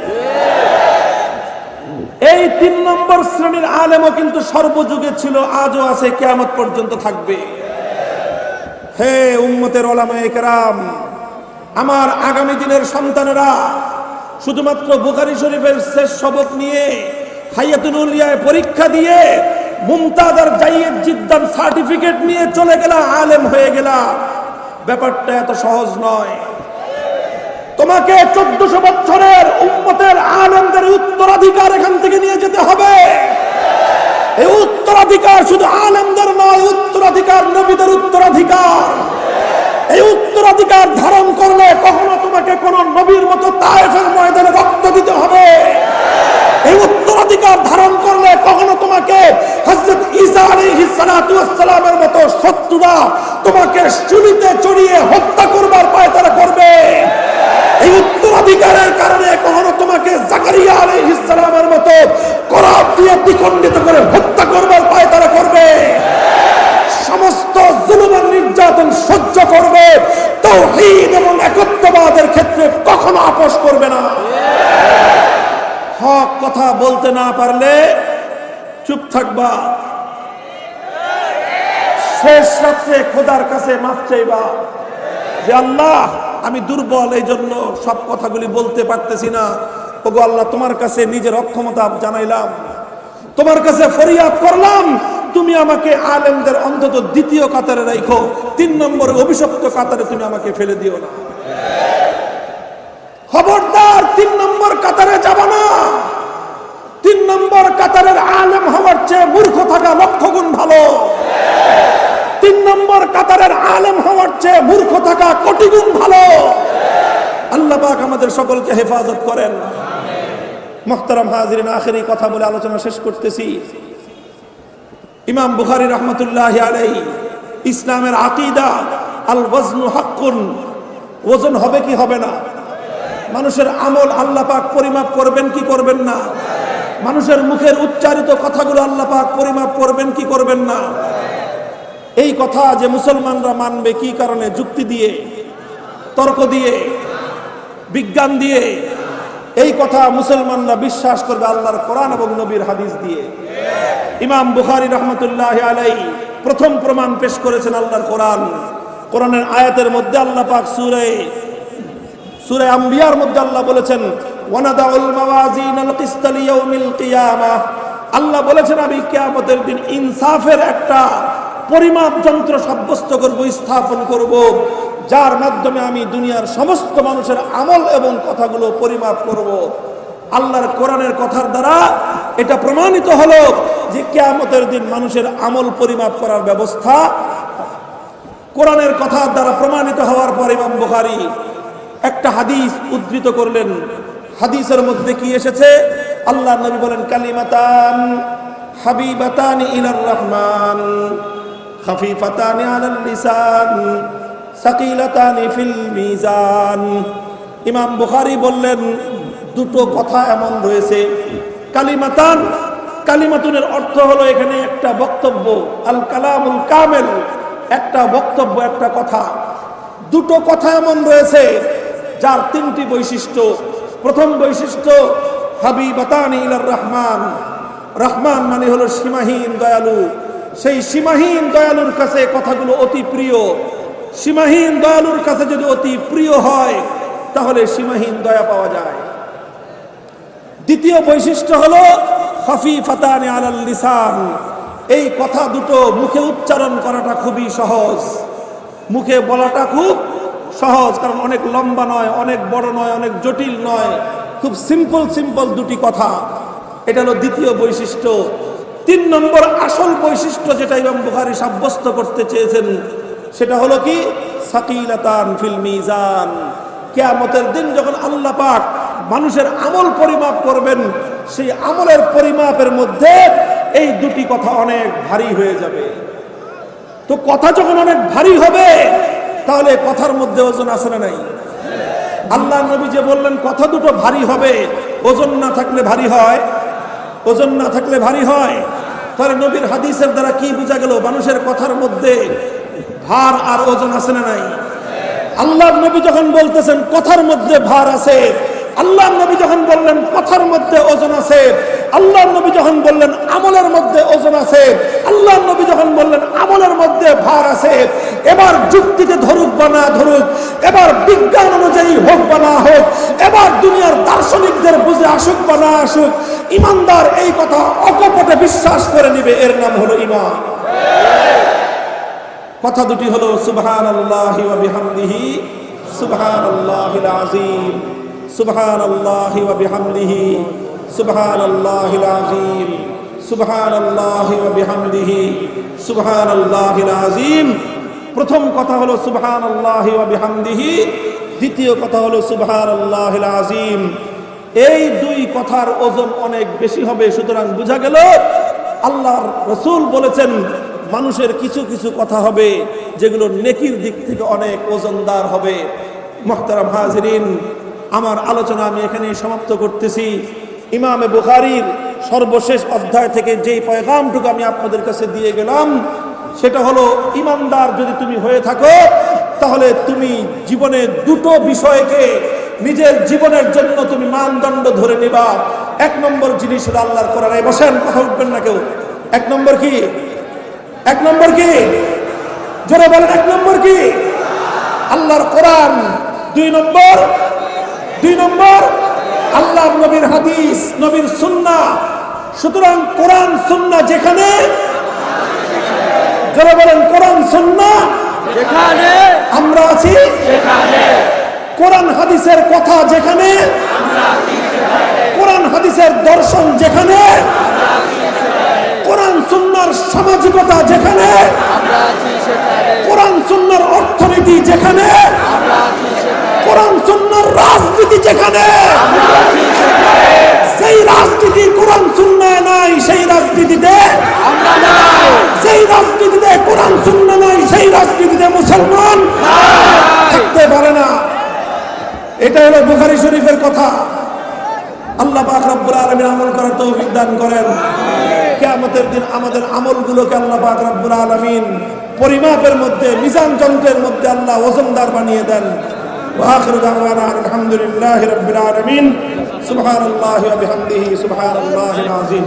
এই ৩ নম্বর শ্রেণীর আলেমও কিন্তু সর্বযুগে ছিল, আজও আছে, কিয়ামত পর্যন্ত থাকবে। হে উম্মতের উলামায়ে কেরাম, আমার আগামী দিনের সন্তানেরা শুধুমাত্র বুখারী শরীফের শেষ সবক নিয়ে হায়াতুল উলিয়ায় পরীক্ষা দিয়ে মুমতাজ আর জাইদ জিদ্দান সার্টিফিকেট নিয়ে চলে গেলা, আলেম হয়ে গেলা, ব্যাপারটা এত সহজ নয়। তোমাকে 1400 বছরের উম্মতের আলেমদের উত্তরাধিকার এখান থেকে নিয়ে যেতে হবে। এই উত্তরাধিকার শুধু আলেমদের নয়, উত্তরাধিকার নবীদের উত্তরাধিকার। এই উত্তরাধিকার ধারণ করলে কখনো তোমাকে কোন নবীর মতো তায়েফের ময়দানে রক্ত দিতে হবে। এই উত্তরাধিকার ধারণ করলে কখনো তোমাকে হযরত ঈসা আলাইহিস সালাতু ওয়াস সালামের মতো শত্রুরা তোমাকে শুলিতে চড়িয়ে হত্যা করবার পায়তারা করবে। এই উত্তরাধিকারের কারণে কখনো তোমাকে জাকারিয়া আলাইহিস সালামের মতো করাত দিয়ে দ্বিখণ্ডিত করে হত্যা করবার পায়তারা করবে। সমস্ত জুলুম আর নির্যাতন সহ্য করবে, তাওহীদ এবং একত্ববাদের ক্ষেত্রে কখনো আপোষ করবে না। হক কথা বলতে না পারলে চুপ থাকবা, শেষ রাত্রে খোদার কাছে মাফ চাইবা যে আল্লাহ আমি দুর্বল, এই জন্য সব কথাগুলি বলতে পারতেছি না। ওগো আল্লাহ, তোমার কাছে নিজের অক্ষমতা জানাইলাম, তোমার কাছে ফরিয়াদ করলাম, তুমি আমাকে আলেমদের অন্তত দ্বিতীয় কাতারে রাখো, 3 নম্বরে অভিশপ্ত কাতারে তুমি আমাকে ফেলে দিও না। খবরদার 3 নম্বর কাতারে যাব না। 3 নম্বর কাতারের আলেম হওয়ার চেয়ে মূর্খ থাকা লক্ষ গুণ ভালো। 3 নম্বর কাতারের আলেম হওয়ার চেয়ে মূর্খ থাকা কোটি গুণ ভালো। আল্লাহ পাক আমাদের সকলকে হেফাজত করেন। মুহতারাম হাজিরিন, আখেরি কথা বলে আলোচনা শেষ করতেছি। ইমাম বুখারী রাহমাতুল্লাহি আলাইহি ইসলামের আকীদা আল ওয়াজনু হাক্কুন, ওজন হবে কি হবে না? মানুষের আমল আল্লাহ পাক পরিমাপ করবেন কি করবেন না? মানুষের মুখের উচ্চারিত কথাগুলো আল্লাহ পাক পরিমাপ করবেন কি করবেন না? এই কথা যে মুসলমানরা মানবে কি কারণে? যুক্তি দিয়ে, তর্ক দিয়ে, বিজ্ঞান দিয়ে। এই কথা মুসলমানরা বিশ্বাস করবে আল্লাহর কোরআন এবং নবীর হাদিস দিয়ে। ইমাম বুখারী রাহমাতুল্লাহি আলাইহি প্রথম প্রমাণ পেশ করেছেন আল্লাহর কোরআন। কোরআনের আয়াতের মধ্যে আল্লাহ পাক সূরা আম্বিয়ার মধ্যে আল্লাহ বলেছেন ওয়ানাদাউল মাওয়াজিনাল কিসতা লিয়াউমিল কিয়ামাহ। আল্লাহ বলেছেন আমি কিয়ামতের দিন ইনসাফের একটা পরিমাপ যন্ত্র সাব্যস্ত করব, স্থাপন করব, যার মাধ্যমে আমি দুনিয়ার সমস্ত মানুষের আমল এবং কথাগুলো পরিমাপ করব। আল্লাহর কোরআনের কথার দ্বারা এটা প্রমাণিত হলো যে কিয়ামতের দিন মানুষের আমল পরিমাপ করার ব্যবস্থা কোরআনের কথার দ্বারা প্রমাণিত হওয়ার পর ইমাম বুখারী একটা হাদিস উদ্ধৃত করলেন। হাদিসের মধ্যে কি এসেছে? আল্লাহ নবী বলেন কালিমাতান হাবিবাতানি ইলার রহমান খাফিফাতানি আলাল লিসান সাকিলাতানি ফিল মিজান। ইমাম বুখারী বললেন দুটো কথা এমন রয়েছে, কালিমাতান, কালিমাতুনের অর্থ হলো এখানে একটা বক্তব্য, আল কালামুল কামেল, একটা বক্তব্য, একটা কথা। দুটো কথা এমন রয়েছে যার 3টি বৈশিষ্ট্য। প্রথম বৈশিষ্ট্য হাবিবাতানি ইলার রহমান। রহমান মানে হলো সীমাহীন দয়ালু। সেই সীমাহীন দয়ালুর কাছে কথাগুলো অতি প্রিয়। সীমাহীন দয়ালুর কাছে যদি অতি প্রিয় হয় তাহলে সীমাহীন দয়া পাওয়া যায়। দ্বিতীয় বৈশিষ্ট্য হলো খাফিফাতানি আলাল লিসান। এই কথা দুটো মুখে উচ্চারণ করাটা খুবই সহজ, মুখে বলাটা খুব সহজ, কারণ অনেক লম্বা নয়, অনেক বড় নয়, অনেক জটিল নয়, খুব সিম্পল সিম্পল দুটি কথা। এটা হলো দ্বিতীয় বৈশিষ্ট্য। 3 নম্বর আসল বৈশিষ্ট্য যেটা ইমাম বুখারী সাব্যস্ত করতে চেয়েছেন সেটা হলো কি? সাকিলাতান ফিল মিজান। কিয়ামতের দিন যখন আল্লাহ পাক মানুষের আমল পরিমাপ করবেন, সেই আমলের পরিমাপের মধ্যে এই দুটি কথা অনেক ভারী হয়ে যাবে। তো কথা যখন অনেক ভারী হবে তাহলে কথার মধ্যে ওজন আছে না নাই? আল্লাহ নবী যে বললেন কথা দুটো ভারী হবে, ওজন না থাকলে ভারী হয়, ওজন না থাকলে ভারী হয়। তাহলে নবীর হাদিসের দ্বারা কি বোঝা গেল? মানুষের কথার মধ্যে ভার আর ওজন আছে না নাই? আল্লাহ নবী যখন বলতেছেন কথার মধ্যে ভার আছে, আল্লাহ নবী যখন বললেন কথার মধ্যে ওজন আছে, আল্লাহ নবী যখন বললেন আমলের মধ্যে ওজন আছে, আল্লাহ নবী যখন বললেন আমলের মধ্যে ভার আছে, এবার যুক্তিতে ধরুক বা না ধরুক, এবার বিজ্ঞান অনুযায়ী হোক বা না হোক, এবার দুনিয়ার দার্শনিকদের বুঝে আসুক বা না আসুক, ইমানদার এই কথা অকপটে বিশ্বাস করে নিবে, এর নাম হলো ঈমান। কথা দুটি হলো সুবহানাল্লাহি ওয়া বিহামদিহি সুবহানাল্লাহিল আযীম, সুবহানাল্লাহি ওয়া বিহামদিহি সুবহানাল্লাহিল আযীম, সুবহানাল্লাহি ওয়া বিহামদিহি সুবহানাল্লাহিল আযীম। প্রথম কথা হলো সুবহানাল্লাহি ওয়া বিহামদিহি, দ্বিতীয় কথা হলো সুবহানাল্লাহিল আযীম। এই দুই কথার ওজন অনেক বেশি হবে। সুতরাং বোঝা গেল আল্লাহর রাসূল বলেছেন মানুষের কিছু কিছু কথা হবে যেগুলো নেকির দিক থেকে অনেক ওজনদার হবে। মুহতারাম হাজিরিন, আমার আলোচনা আমি এখানে সমাপ্ত করতেছি। ইমামে বুখারীর সর্বশেষ অধ্যায় থেকে যেই পয়গামটুকু আমি আপনাদের কাছে দিয়ে গেলাম সেটা হলো, ইমানদার যদি তুমি হয়ে থাকো তাহলে তুমি জীবনে দুটো বিষয়কে নিজের জীবনের জন্য তুমি মানদণ্ড ধরে নিবা। এক নম্বর জিনিস হলো আল্লাহর কোরআন। বসেন, কথা উঠবেন না কেউ। এক নম্বর কি? এক নম্বর কি? জোরে বলেন, এক নম্বর কি? আল্লাহর কোরআন। দুই নম্বর আল্লাহর নবীর হাদিস, নবীর সুন্নাহ। সুতরাং কোরআন সুন্নাহ যেখানে, জোরে বলেন কোরআন সুন্নাহ যেখানে আমরা আছি, সেখানে কোরআন হাদিসের কথা যেখানে আমরা আছি, সেখানে কোরআন হাদিসের দর্শন যেখানে আমরা আছি, সেখানে কোরআন সুন্নাহর সামাজিকতা যেখানে আমরা আছি, সেখানে কোরআন সুন্নাহর অর্থনীতি যেখানে আমরা আছি, সেখানে কোরআন সুন্নাহর রাজনীতি যেখানে আমরা আছি, সেখানে সেই রাজনীতি কোরআন সুন্নায় নাই, সেই রাজনীতিতে আমরা নাই। সেই রাজনীতিতে কোরআন সুন্নাহ নাই, সেই রাজনীতিতে মুসলমান থাকতে পারে না। এটা হলো বুখারী শরীফের কথা। আল্লাহ পাক রব্বুল আলামিন আমল করার তৌফিক দান করেন। কিয়ামতের দিন আমাদের আমলগুলোকে আল্লাহ পাক রব্বুল আলামিন পরিমাপের মধ্যে, মিজান যন্ত্রের মধ্যে আল্লাহ ওজনদার বানিয়ে দেন। ওয়া আখিরু দাওয়ানা আলহামদুলিল্লাহি রাব্বিল আলামিন। সুবহানাল্লাহি ওয়া বিহামদিহি সুবহানাল্লাহিল আযীম।